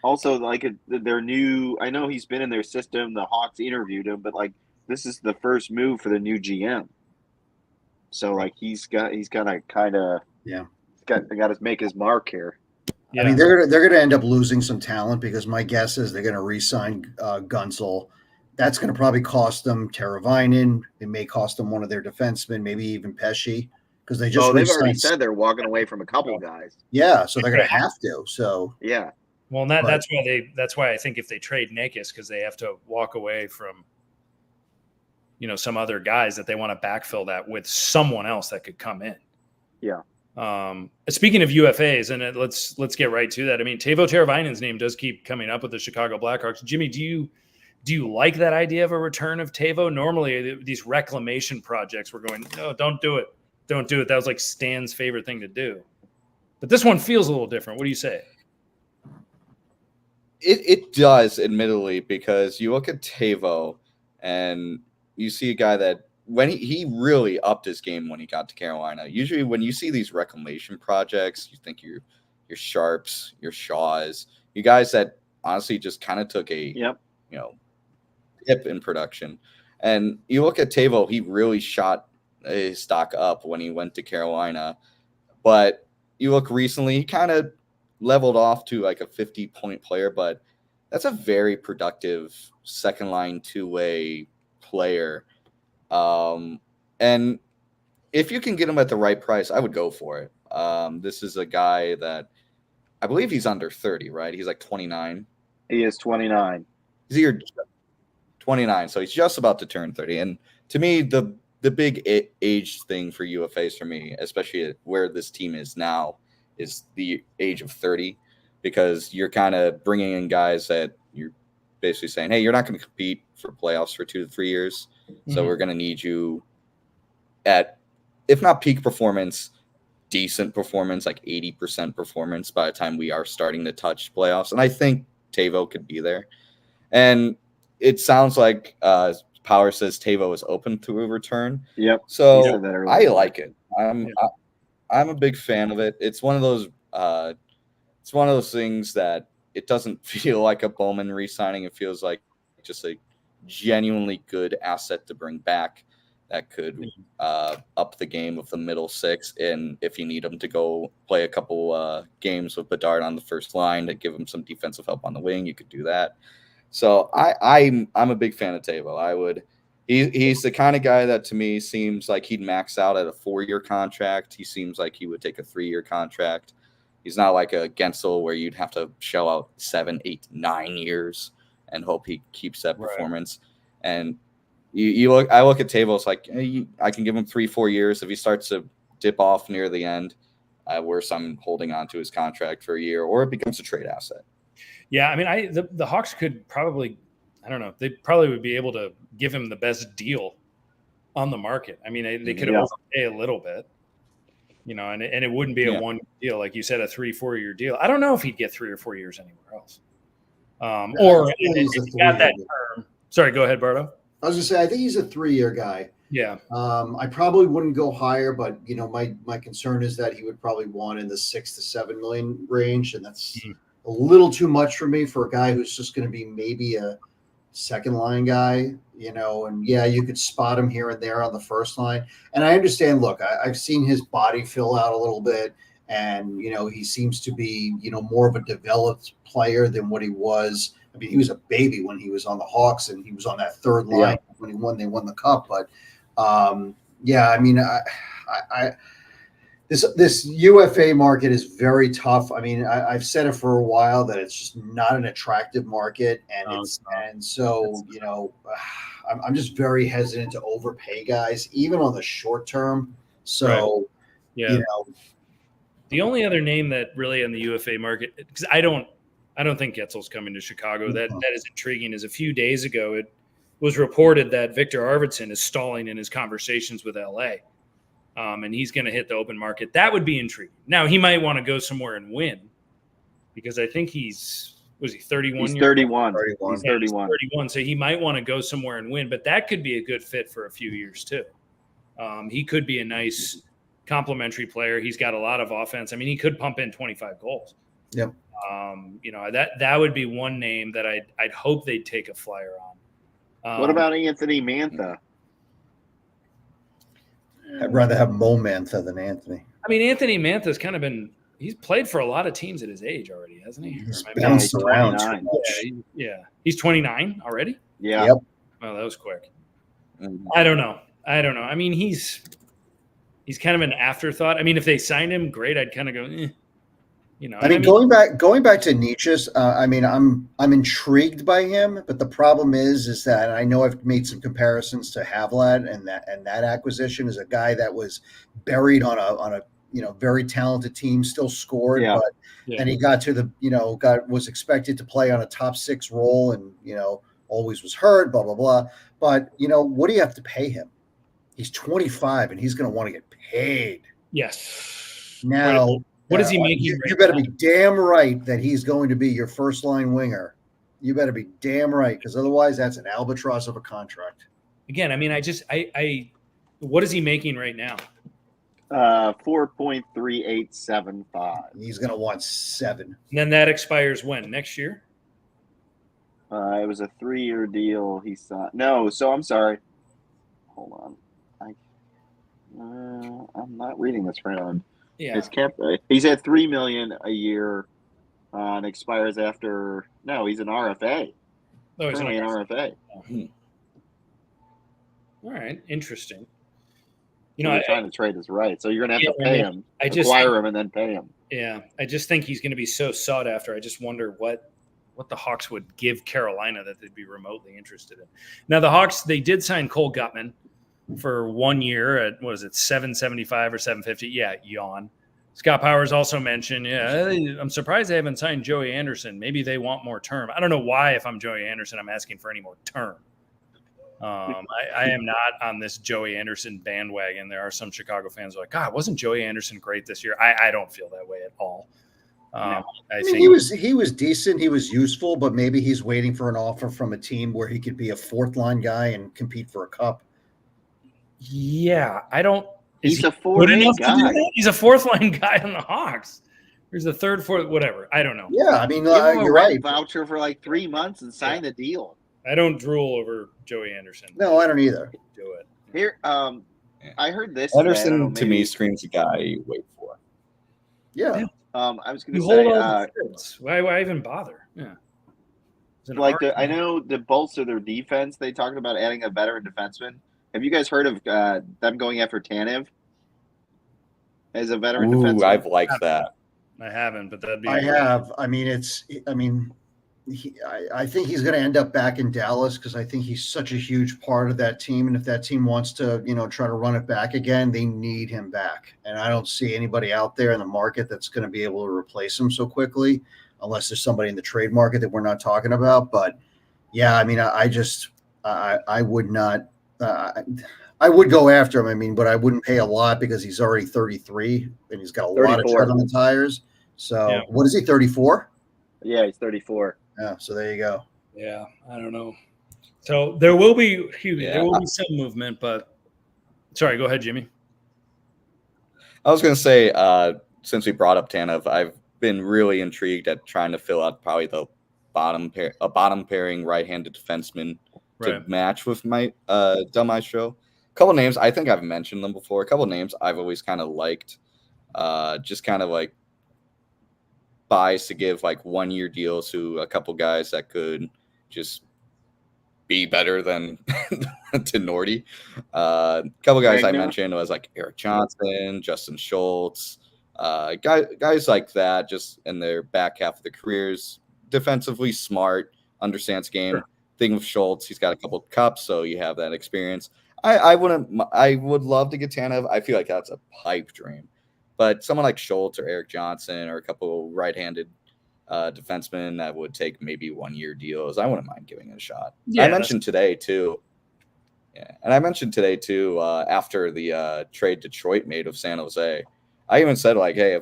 Speaker 2: Also, like their new, I know he's been in their system. The Hawks interviewed him, but like this is the first move for the new GM. So like he's got to kind of got to make his mark here.
Speaker 4: Yeah. I mean, they're gonna end up losing some talent because my guess is they're gonna re-sign Gunsel. that's going to probably cost them Teravainen. It may cost them one of their defensemen, maybe even Pesci, because they just
Speaker 2: they've already
Speaker 4: re-signed.
Speaker 2: said they're walking away from a couple guys.
Speaker 4: Yeah, so they're going to have to. So
Speaker 2: Yeah.
Speaker 1: Well, that's why I think if they trade Nakis, because they have to walk away from, some other guys that they want to backfill that with someone else that could come in.
Speaker 2: Yeah.
Speaker 1: Speaking of UFAs, and let's get right to that. I mean, Teuvo Teravainen's name does keep coming up with the Chicago Blackhawks. Jimmy, do you like that idea of a return of Teuvo? Normally, these reclamation projects were going, no, don't do it. Don't do it. That was like Stan's favorite thing to do. But this one feels a little different. What do you say?
Speaker 5: It does, admittedly, because you look at Teuvo and you see a guy that when he really upped his game when he got to Carolina. Usually when you see these reclamation projects, you think your Sharps, your Shaws, you guys that honestly just kind of took a dip in production. And you look at Teuvo, he really shot his stock up when he went to Carolina. But you look recently, he kind of leveled off to like a 50-point player, but that's a very productive second line two-way player. And if you can get him at the right price, I would go for it. This is a guy that I believe he's under 30, right? He's like 29.
Speaker 2: He is 29.
Speaker 5: He's here 29, so he's just about to turn 30. And to me, the big age thing for UFAs for me, especially where this team is now, is the age of 30, because you're kind of bringing in guys that you're basically saying, hey, you're not going to compete for playoffs for 2 to 3 years. So we're going to need you at, if not peak performance, decent performance, like 80% performance by the time we are starting to touch playoffs. And I think Teuvo could be there. And it sounds like Power says Teuvo is open to a return.
Speaker 2: Yep.
Speaker 5: So I like it. I'm a big fan of it. It's one of those things that it doesn't feel like a Bowman re-signing. It feels like just a genuinely good asset to bring back that could up the game of the middle six. And if you need him to go play a couple games with Bedard on the first line to give him some defensive help on the wing, you could do that. So I'm a big fan of Teuvo. He's the kind of guy that to me seems like he'd max out at a 4-year contract. He seems like he would take a 3-year contract. He's not like a Gensel where you'd have to shell out 7, 8, 9 years and hope he keeps that performance. And I look at Teuvo, it's like I can give him 3-4 years. If he starts to dip off near the end, worse, I'm holding on to his contract for a year, or it becomes a trade asset.
Speaker 1: Yeah, I mean, the Hawks could probably, I don't know, they probably would be able to give him the best deal on the market. I mean, they could overpay a little bit, and it wouldn't be a one deal, like you said, a 3-4 year deal. I don't know if he'd get 3 or 4 years anywhere else. Or if he got that term. Sorry, go ahead, Bardo.
Speaker 4: I was going to say, I think he's a 3-year guy.
Speaker 1: Yeah.
Speaker 4: I probably wouldn't go higher, but my concern is that he would probably want in the 6 to 7 million range, and that's a little too much for me for a guy who's just going to be maybe a second line guy, and you could spot him here and there on the first line. And I understand, look, I've seen his body fill out a little bit, and, he seems to be, more of a developed player than what he was. I mean, he was a baby when he was on the Hawks, and he was on that third line when they won the cup. But I mean, this UFA market is very tough. I mean, I've said it for a while that it's just not an attractive market, and so I'm just very hesitant to overpay guys, even on the short term. So
Speaker 1: the only other name that really in the UFA market, because I don't think Getzel's coming to Chicago. That is intriguing. Is a few days ago it was reported that Victor Arvidsson is stalling in his conversations with LA. And he's going to hit the open market. That would be intriguing. Now, he might want to go somewhere and win, because I think was he 31?
Speaker 2: He's 31.
Speaker 1: He's 31. So he might want to go somewhere and win, but that could be a good fit for a few years too. He could be a nice complementary player. He's got a lot of offense. I mean, he could pump in 25 goals.
Speaker 4: Yep.
Speaker 1: That would be one name that I'd hope they'd take a flyer on.
Speaker 2: What about Anthony Mantha?
Speaker 4: I'd rather have Mo Mantha than Anthony.
Speaker 1: I mean, Anthony Mantha's kind of he's played for a lot of teams at his age already, hasn't he?
Speaker 4: He's bounced around.
Speaker 1: Yeah. He's 29 already?
Speaker 2: Yeah.
Speaker 4: Yep.
Speaker 1: Well, that was quick.
Speaker 5: Mhm.
Speaker 1: I don't know. I mean, he's kind of an afterthought. I mean, if they signed him, great. I'd kind of go, you know.
Speaker 4: I mean, going back to Nietzsche's, I mean, I'm intrigued by him, but the problem is that I know I've made some comparisons to Havlat, and that acquisition is a guy that was buried on a very talented team, still scored,
Speaker 2: Yeah.
Speaker 4: but then he got to the was expected to play on a top 6 role, and always was hurt, blah blah blah. But what do you have to pay him? He's 25, and he's going to want to get paid.
Speaker 1: Yes.
Speaker 4: Now.
Speaker 1: What is he making?
Speaker 4: You better be damn right that he's going to be your first line winger. You better be damn right, because otherwise that's an albatross of a contract.
Speaker 1: Again, I mean, what is he making right now?
Speaker 2: 4.3875.
Speaker 4: He's going to want 7.
Speaker 1: And then that expires when? Next year?
Speaker 2: It was a 3-year deal. He signed. No, so I'm sorry. Hold on. I'm not reading this right on.
Speaker 1: Yeah.
Speaker 2: His cap. He's at $3 million a year, and expires after. No, he's an RFA.
Speaker 1: Oh, he's an
Speaker 2: RFA.
Speaker 1: All right, interesting.
Speaker 2: You're trying to trade his right, so you're going to have to pay him, acquire him, and then pay him.
Speaker 1: Yeah, I just think he's going to be so sought after. I just wonder what the Hawks would give Carolina that they'd be remotely interested in. Now, the Hawks, they did sign Cole Gutman for 1 year at, what is it, $775 or $750? Yeah, yawn. Scott Powers also mentioned, I'm surprised they haven't signed Joey Anderson. Maybe they want more term. I don't know why, if I'm Joey Anderson, I'm asking for any more term. I am not on this Joey Anderson bandwagon. There are some Chicago fans who are like, God, wasn't Joey Anderson great this year? I don't feel that way at all.
Speaker 4: I think he was decent. He was useful, but maybe he's waiting for an offer from a team where he could be a 4th-line guy and compete for a cup.
Speaker 1: Yeah, I don't.
Speaker 2: He's a 4th guy.
Speaker 1: He's a 4th-line guy on the Hawks. He's a 3rd, 4th, whatever. I don't know.
Speaker 4: Yeah, I mean, you're right.
Speaker 2: Voucher for like 3 months and sign the deal.
Speaker 1: I don't drool over Joey Anderson.
Speaker 4: No, I don't either.
Speaker 1: Do it.
Speaker 2: Here, I heard this.
Speaker 5: Anderson to me screams a guy you wait for.
Speaker 4: Yeah.
Speaker 2: I was going to
Speaker 1: hold
Speaker 2: say,
Speaker 1: all the kids. Why even bother? Yeah.
Speaker 2: I know to bolster their defense, they talked about adding a veteran defenseman. Have you guys heard of them going after Tanev as a veteran defenseman?
Speaker 5: I've liked that.
Speaker 1: I haven't, but that'd be.
Speaker 4: I have. I mean, I think he's going to end up back in Dallas because I think he's such a huge part of that team. And if that team wants to, try to run it back again, they need him back. And I don't see anybody out there in the market that's going to be able to replace him so quickly, unless there's somebody in the trade market that we're not talking about. But yeah, I mean, I would not. I would go after him. I mean, but I wouldn't pay a lot because he's already 33 and he's got a lot of tread on the tires. So What is he, 34?
Speaker 2: Yeah, he's 34.
Speaker 4: Yeah, so there you go.
Speaker 1: Yeah, I don't know. So there will be some movement, but sorry, go ahead, Jimmy.
Speaker 5: I was going to say, since we brought up Tanev, I've been really intrigued at trying to fill out probably the bottom pairing right-handed defenseman to match with my Maestro. A couple names, I think I've mentioned them before. A couple names I've always kind of liked, just kind of like buys to give like 1-year deals to a couple guys that could just be better than to Nordy. A couple guys I mentioned was like Eric Johnson, Justin Schultz, guys like that, just in their back half of their careers, defensively smart, understands game. Sure. Thing with Schultz, he's got a couple cups, so you have that experience. I would love to get Tanev. I feel like that's a pipe dream. But someone like Schultz or Eric Johnson or a couple right-handed defensemen that would take maybe 1-year deals, I wouldn't mind giving it a shot. Yeah, I mentioned today too. Yeah, and I mentioned today too after the trade Detroit made of San Jose. I even said like, hey,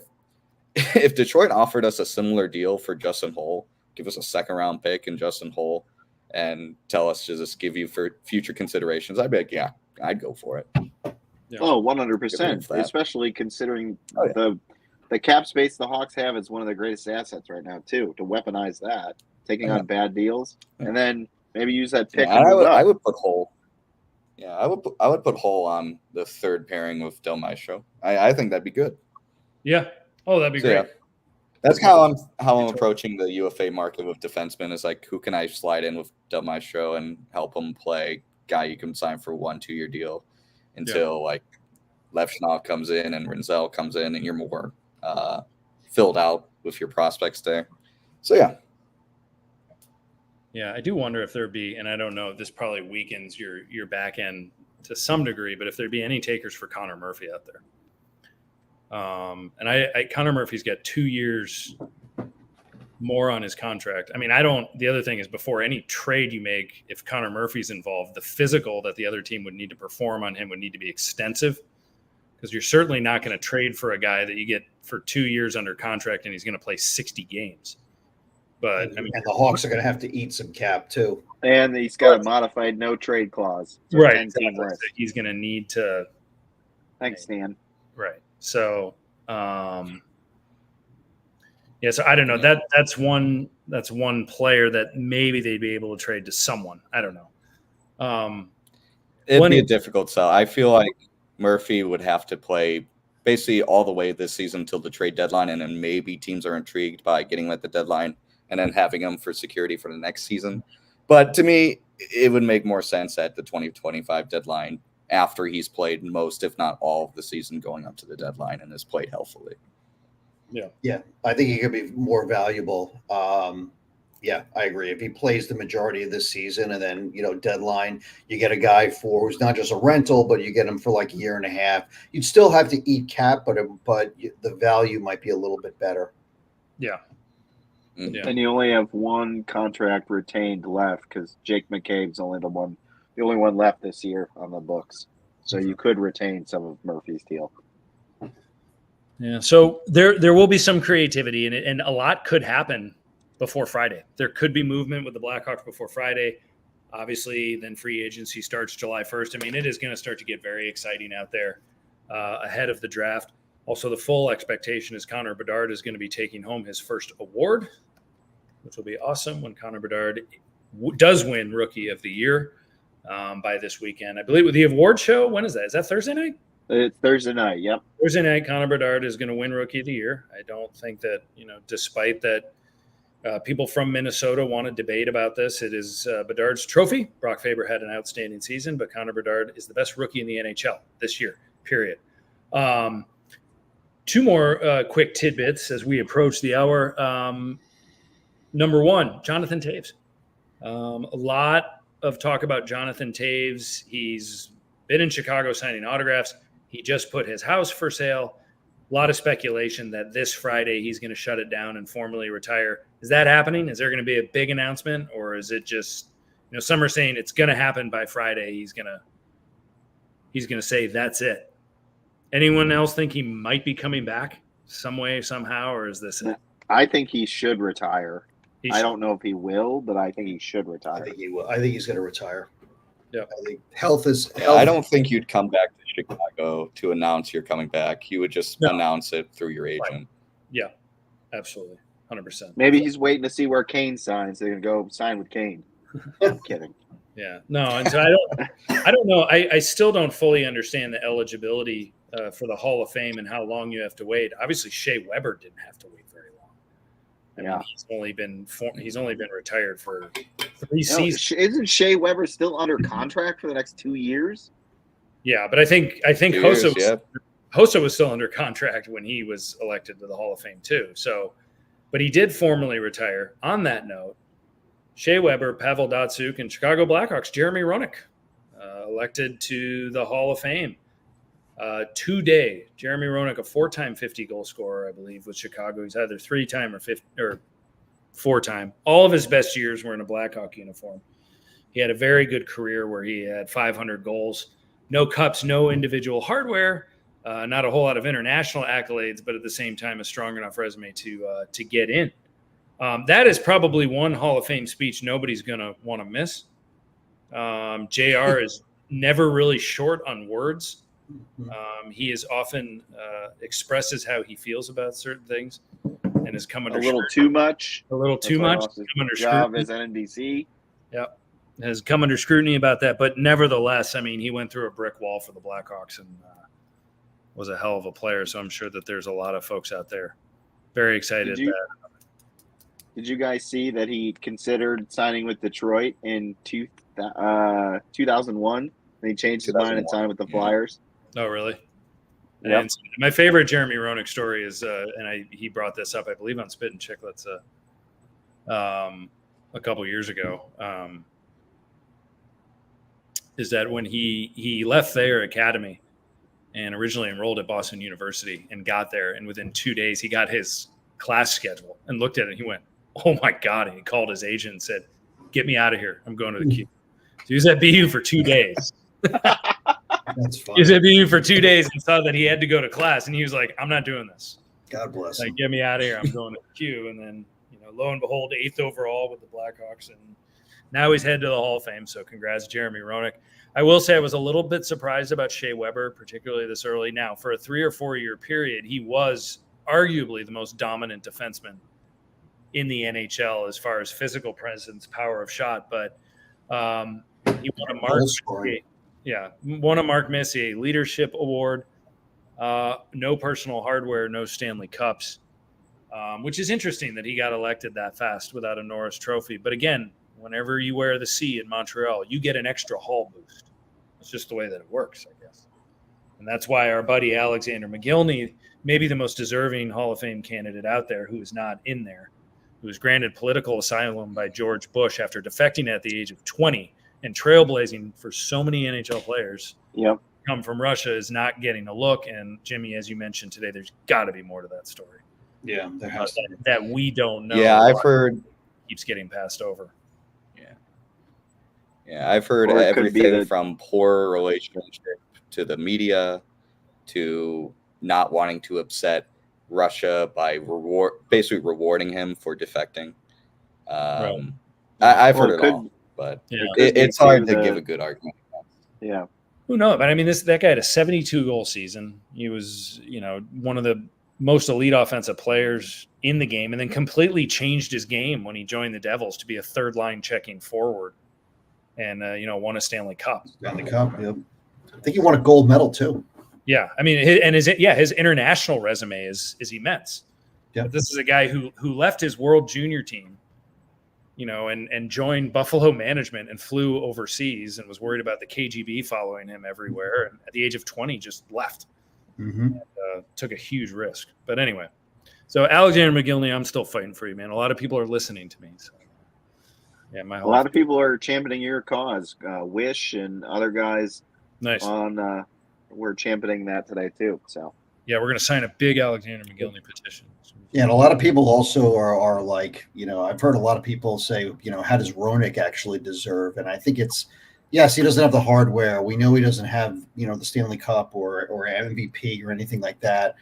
Speaker 5: if Detroit offered us a similar deal for Justin Holl, give us a 2nd-round pick and Justin Holl, and tell us to just give you for future considerations, I'd be like, yeah, I'd go for it.
Speaker 2: Yeah. Oh, 100%, especially considering the cap space the Hawks have is one of their greatest assets right now, too, to weaponize that, taking on bad deals, and then maybe use that pick.
Speaker 5: I would put Holl. Yeah, I would put Holl on the 3rd pairing with Del Maestro. I think that'd be good.
Speaker 1: Yeah. Oh, that'd be great.
Speaker 5: That's how I'm approaching the UFA market with defensemen. Is like, who can I slide in with Del Maestro and help him play? Guy you can sign for 1-2 year deal until like Levshunov comes in and Rinzel comes in, and you're more filled out with your prospects there. So
Speaker 1: yeah, I do wonder if there'd be, and I don't know, this probably weakens your back end to some degree, but if there'd be any takers for Connor Murphy out there. And Connor Murphy's got 2 years more on his contract. I mean, the other thing is, before any trade you make, if Connor Murphy's involved, the physical that the other team would need to perform on him would need to be extensive, because you're certainly not going to trade for a guy that you get for 2 years under contract and he's going to play 60 games. But
Speaker 4: and the Hawks are going to have to eat some cap too.
Speaker 2: And he's got a modified no trade clause. So
Speaker 1: right.
Speaker 2: 10 team
Speaker 1: Exactly.
Speaker 2: list.
Speaker 1: So he's going to need to.
Speaker 2: Thanks, Stan.
Speaker 1: Right. So, so I don't know. That's one player that maybe they'd be able to trade to someone. I don't know.
Speaker 5: it'd be a difficult sell. I feel like Murphy would have to play basically all the way this season till the trade deadline, and then maybe teams are intrigued by getting him at the deadline and then having him for security for the next season. But to me, it would make more sense at the 2025 deadline, after he's played most, if not all, of the season going up to the deadline and has played healthily.
Speaker 4: Yeah, I think he could be more valuable. Yeah, I agree. If he plays the majority of this season, and then, deadline, you get a guy who's not just a rental, but you get him for like a year and a half. You'd still have to eat cap, but the value might be a little bit better.
Speaker 1: Yeah.
Speaker 5: Mm-hmm.
Speaker 2: And you only have one contract retained left, because Jake McCabe's the only one left this year on the books. So you could retain some of Murphy's deal.
Speaker 1: Yeah. So there will be some creativity, and a lot could happen before Friday. There could be movement with the Blackhawks before Friday. Obviously, then free agency starts July 1st. I mean, it is going to start to get very exciting out there ahead of the draft. Also, the full expectation is Connor Bedard is going to be taking home his first award, which will be awesome when Connor Bedard does win Rookie of the Year by this weekend. I believe with the award show, when is that? Is that Thursday night?
Speaker 2: It's Thursday night, yep.
Speaker 1: Thursday night, Connor Bedard is going to win Rookie of the Year. I don't think that, despite that, people from Minnesota want to debate about this. It is Bedard's trophy. Brock Faber had an outstanding season, but Connor Bedard is the best rookie in the NHL this year, period. Two more quick tidbits as we approach the hour. Number one, Jonathan Toews. A lot of talk about Jonathan Toews. He's been in Chicago signing autographs. He just put his house for sale. A lot of speculation that this Friday he's going to shut it down and formally retire. Is that happening? Is there going to be a big announcement, or is it just, some are saying it's going to happen by Friday. He's going to say that's it. Anyone else think he might be coming back some way, somehow, or is this it?
Speaker 2: I think he should retire. I don't know if he will, but I think he should retire.
Speaker 4: I think he will. I think he's going to retire.
Speaker 1: Yeah.
Speaker 4: I think health is.
Speaker 5: I don't think you'd come back to Chicago to announce you're coming back. You would just announce it through your agent.
Speaker 1: Right. Yeah, absolutely. 100%.
Speaker 2: Maybe he's waiting to see where Kane signs. They're going to go sign with Kane. I'm kidding.
Speaker 1: Yeah. No, and so I don't know. I still don't fully understand the eligibility for the Hall of Fame and how long you have to wait. Obviously, Shea Weber didn't have to wait very long. I mean, he's only been retired for 3 seasons.
Speaker 2: Isn't Shea Weber still under contract for the next 2 years?
Speaker 1: Yeah, but I think Hossa was still under contract when he was elected to the Hall of Fame too. So, but he did formally retire. On that note, Shea Weber, Pavel Datsyuk, and Chicago Blackhawks Jeremy Roenick elected to the Hall of Fame today. Jeremy Roenick, a 4-time 50-goal scorer, I believe, with Chicago. He's either 3-time or 4-time. All of his best years were in a Blackhawk uniform. He had a very good career where he had 500 goals, no cups, no individual hardware, not a whole lot of international accolades, but at the same time, a strong enough resume to get in. That is probably one Hall of Fame speech nobody's going to want to miss. JR is never really short on words. He is often expresses how he feels about certain things and has come under
Speaker 2: a little too much.
Speaker 1: A little too much. Come under
Speaker 2: job
Speaker 1: scrutiny.
Speaker 2: as NBC.
Speaker 1: Yeah, has come under scrutiny about that. But nevertheless, I mean, he went through a brick wall for the Blackhawks and was a hell of a player. So I'm sure that there's a lot of folks out there Very excited.
Speaker 2: Did you guys see that he considered signing with Detroit in 2001? And he changed his mind and signed with the Flyers.
Speaker 1: Oh, really?
Speaker 2: Yep.
Speaker 1: And my favorite Jeremy Roenick story is, he brought this up, I believe, on Spit and Chicklets a couple years ago. Is that when he left their academy and originally enrolled at Boston University and got there, and within 2 days he got his class schedule and looked at it and he went, "Oh my God." And he called his agent and said, "Get me out of here. I'm going to the Q." So he was at BU for 2 days.
Speaker 4: That's fine.
Speaker 1: He was at BU for 2 days and saw that he had to go to class. And he was like, "I'm not doing this.
Speaker 4: God bless
Speaker 1: Like,
Speaker 4: him.
Speaker 1: get me out of here. I'm going to the Q." And then, lo and behold, 8th overall with the Blackhawks. And now he's headed to the Hall of Fame. So congrats, Jeremy Roenick. I will say I was a little bit surprised about Shea Weber, particularly this early. Now, for a 3 or 4 year period, he was arguably the most dominant defenseman in the NHL as far as physical presence, power of shot. But he won a Mark Messier Leadership Award. No personal hardware, no Stanley Cups, which is interesting that he got elected that fast without a Norris Trophy. But again, whenever you wear the C in Montreal, you get an extra Hall boost. It's just the way that it works, I guess. And that's why our buddy Alexander McGillney, maybe the most deserving Hall of Fame candidate out there who is not in there, who was granted political asylum by George Bush after defecting at the age of 20 and trailblazing for so many NHL players come from Russia, is not getting a look. And Jimmy, as you mentioned today, there's got to be more to that story.
Speaker 4: Yeah, there has to be.
Speaker 1: That we don't know.
Speaker 5: Yeah, I've heard
Speaker 1: keeps getting passed over.
Speaker 5: Yeah, I've heard everything from poor relationship to the media to not wanting to upset Russia by basically rewarding him for defecting. I've heard it all, but it's hard to give a good argument.
Speaker 2: Yeah.
Speaker 1: Who knows? But I mean, that guy had a 72-goal season. He was, one of the most elite offensive players in the game, and then completely changed his game when he joined the Devils to be a third-line checking forward. And won a Stanley Cup.
Speaker 4: Stanley Cup, yep. I think he won a gold medal too.
Speaker 1: Yeah, I mean, his international resume is immense.
Speaker 4: Yeah,
Speaker 1: but this is a guy who left his World Junior team, and joined Buffalo management and flew overseas and was worried about the KGB following him everywhere. And at the age of 20, just left.
Speaker 4: Mm-hmm.
Speaker 1: And, took a huge risk. But anyway, so Alexander McGillney, I'm still fighting for you, man. A lot of people are listening to me. So. Yeah,
Speaker 2: a lot of people are championing your cause. Wish and other guys we're championing that today too. So
Speaker 1: yeah, we're going to sign a big Alexander McGillney petition.
Speaker 4: Yeah, and a lot of people also are like, I've heard a lot of people say, how does Roenick actually deserve? And I think it's, yes, he doesn't have the hardware. We know he doesn't have, the Stanley Cup or MVP or anything like that.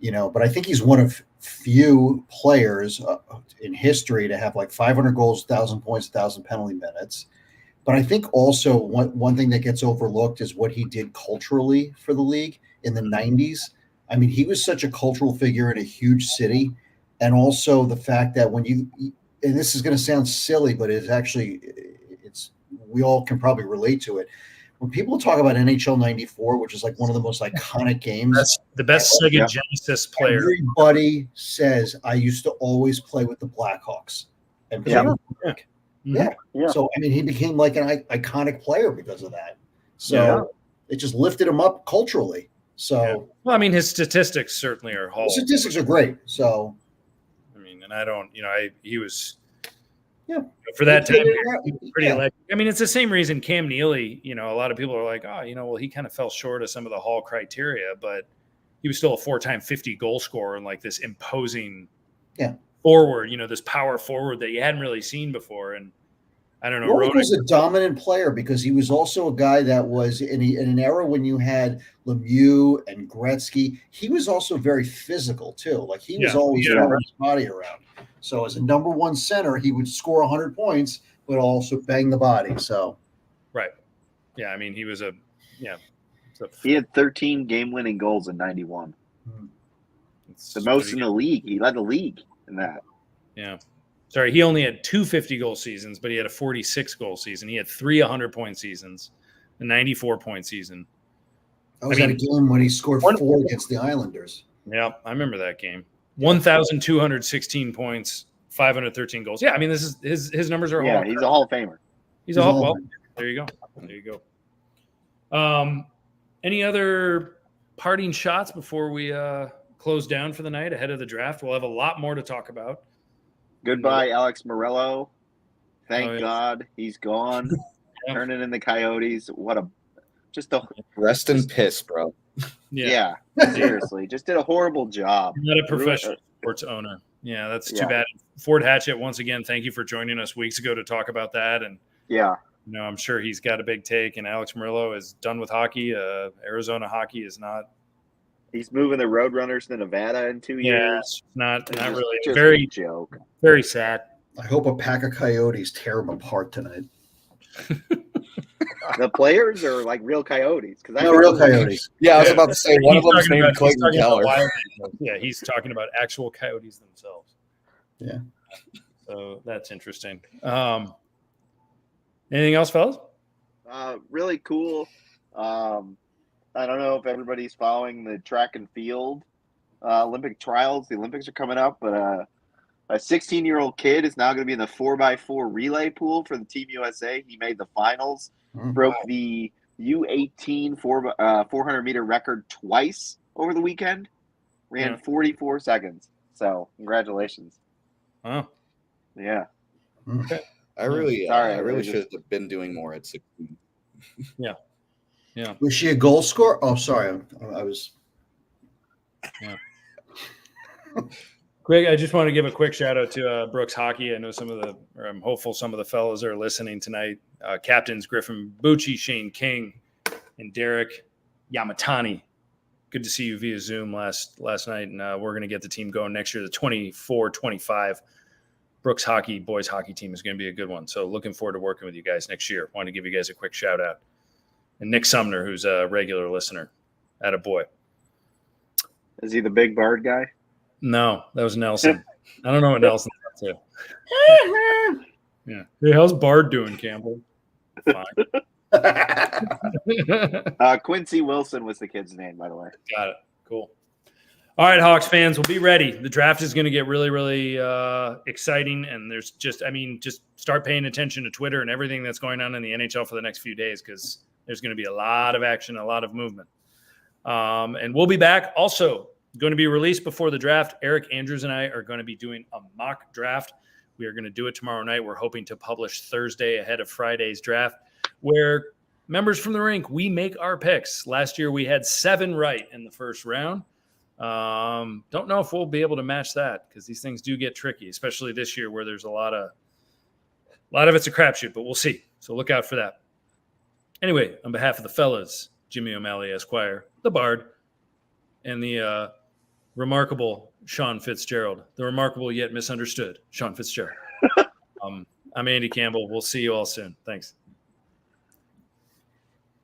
Speaker 4: But I think he's one of few players in history to have like 500 goals, 1,000 points, 1,000 penalty minutes. But I think also one thing that gets overlooked is what he did culturally for the league in the 90s. I mean, he was such a cultural figure in a huge city. And also the fact that and this is going to sound silly, but we all can probably relate to it. When people talk about NHL 94, which is like one of the most iconic games.
Speaker 1: That's the best Sega Genesis player.
Speaker 4: Everybody says, I used to always play with the Blackhawks. And
Speaker 2: Yeah.
Speaker 4: So, I mean, he became like an iconic player because of that. So it just lifted him up culturally. So,
Speaker 1: well, I mean, his statistics certainly are Hall.
Speaker 4: Statistics are great. So,
Speaker 1: I mean, and I don't, he was.
Speaker 4: Yeah.
Speaker 1: For that time, pretty electric. I mean, it's the same reason Cam Neely, a lot of people are like, well, he kind of fell short of some of the Hall criteria, but he was still a 4-time 50-goal scorer and like this imposing forward, this power forward that you hadn't really seen before. And I don't know.
Speaker 4: Roenick was a dominant player because he was also a guy that was in an era when you had Lemieux and Gretzky. He was also very physical too. Like he was always throwing his body around. So as a number one center, he would score 100 points, but also bang the body. So,
Speaker 1: right. Yeah. I mean, he was
Speaker 2: he had 13 game-winning goals in 91. It's the most in the league. He led the league in that.
Speaker 1: Yeah. Sorry, he only had 2 50-goal seasons, but he had a 46-goal season. He had 3 100-point seasons, a 94-point season.
Speaker 4: I was at a game when he scored 4 against the Islanders.
Speaker 1: Yeah, I remember that game. 1,216 points, 513 goals. Yeah, I mean, this is his numbers are
Speaker 2: Yeah, he's a Hall of Famer.
Speaker 1: He's all well. There you go. Any other parting shots before we close down for the night ahead of the draft? We'll have a lot more to talk about.
Speaker 2: Goodbye, Alex Morello. Thank God he's gone. Turning in the Coyotes.
Speaker 5: Rest in piss, bro.
Speaker 2: Yeah, seriously. Just did a horrible job.
Speaker 1: Not a professional sports owner. Yeah, that's too bad. Ford Hatchett, once again, thank you for joining us weeks ago to talk about that. And I'm sure he's got a big take. And Alex Murillo is done with hockey. Arizona hockey is not.
Speaker 2: He's moving the Roadrunners to Nevada in 2 years.
Speaker 1: Not really.
Speaker 2: Just
Speaker 1: Very
Speaker 2: a joke.
Speaker 1: Very sad.
Speaker 4: I hope a pack of coyotes tear him apart tonight.
Speaker 2: The players are like real coyotes.
Speaker 4: Real coyotes.
Speaker 5: Yeah, I was about to say one of them is named Clayton Keller.
Speaker 1: Yeah, he's talking about actual coyotes themselves.
Speaker 4: Yeah.
Speaker 1: So that's interesting. Anything else, fellas?
Speaker 2: Really cool. I don't know if everybody's following the track and field Olympic trials. The Olympics are coming up, but a 16-year-old kid is now going to be in the 4x4 relay pool for the Team USA. He made the finals, broke the U18 400-meter record twice over the weekend, ran 44 seconds. So congratulations.
Speaker 1: Wow.
Speaker 2: Yeah.
Speaker 5: Okay. I really should have been doing more at 16.
Speaker 1: Yeah.
Speaker 4: Was she a goal scorer? Oh, sorry. I was.
Speaker 1: Yeah. Greg, I just want to give a quick shout out to Brooks Hockey. I know I'm hopeful some of the fellows are listening tonight. Captains Griffin Bucci, Shane King, and Derek Yamatani. Good to see you via Zoom last night, and we're going to get the team going next year. The 24-25 Brooks Hockey boys hockey team is going to be a good one. So looking forward to working with you guys next year. Want to give you guys a quick shout out. And Nick Sumner, who's a regular listener, attaboy.
Speaker 2: Is he the big bird guy?
Speaker 1: No, that was Nelson. I don't know what Nelson's up to. Yeah. Hey, how's Bard doing, Campbell? Fine.
Speaker 2: Quincy Wilson was the kid's name, by the way.
Speaker 1: Got it. Cool. All right, Hawks fans, we'll be ready. The draft is going to get really, really exciting. And there's just start paying attention to Twitter and everything that's going on in the NHL for the next few days, because there's going to be a lot of action, a lot of movement. And we'll be back. Also, going to be released before the draft. Eric Andrews and I are going to be doing a mock draft. We are going to do it tomorrow night. We're hoping to publish Thursday ahead of Friday's draft, where members from the rink, we make our picks. Last year, we had 7 right in the first round. Don't know if we'll be able to match that, because these things do get tricky, especially this year where there's a lot of it's a crapshoot, but we'll see. So look out for that. Anyway, on behalf of the fellas, Jimmy O'Malley, Esquire, the Bard, and the remarkable Sean Fitzgerald, the remarkable yet misunderstood Sean Fitzgerald. I'm Andy Campbell. We'll see you all soon. Thanks.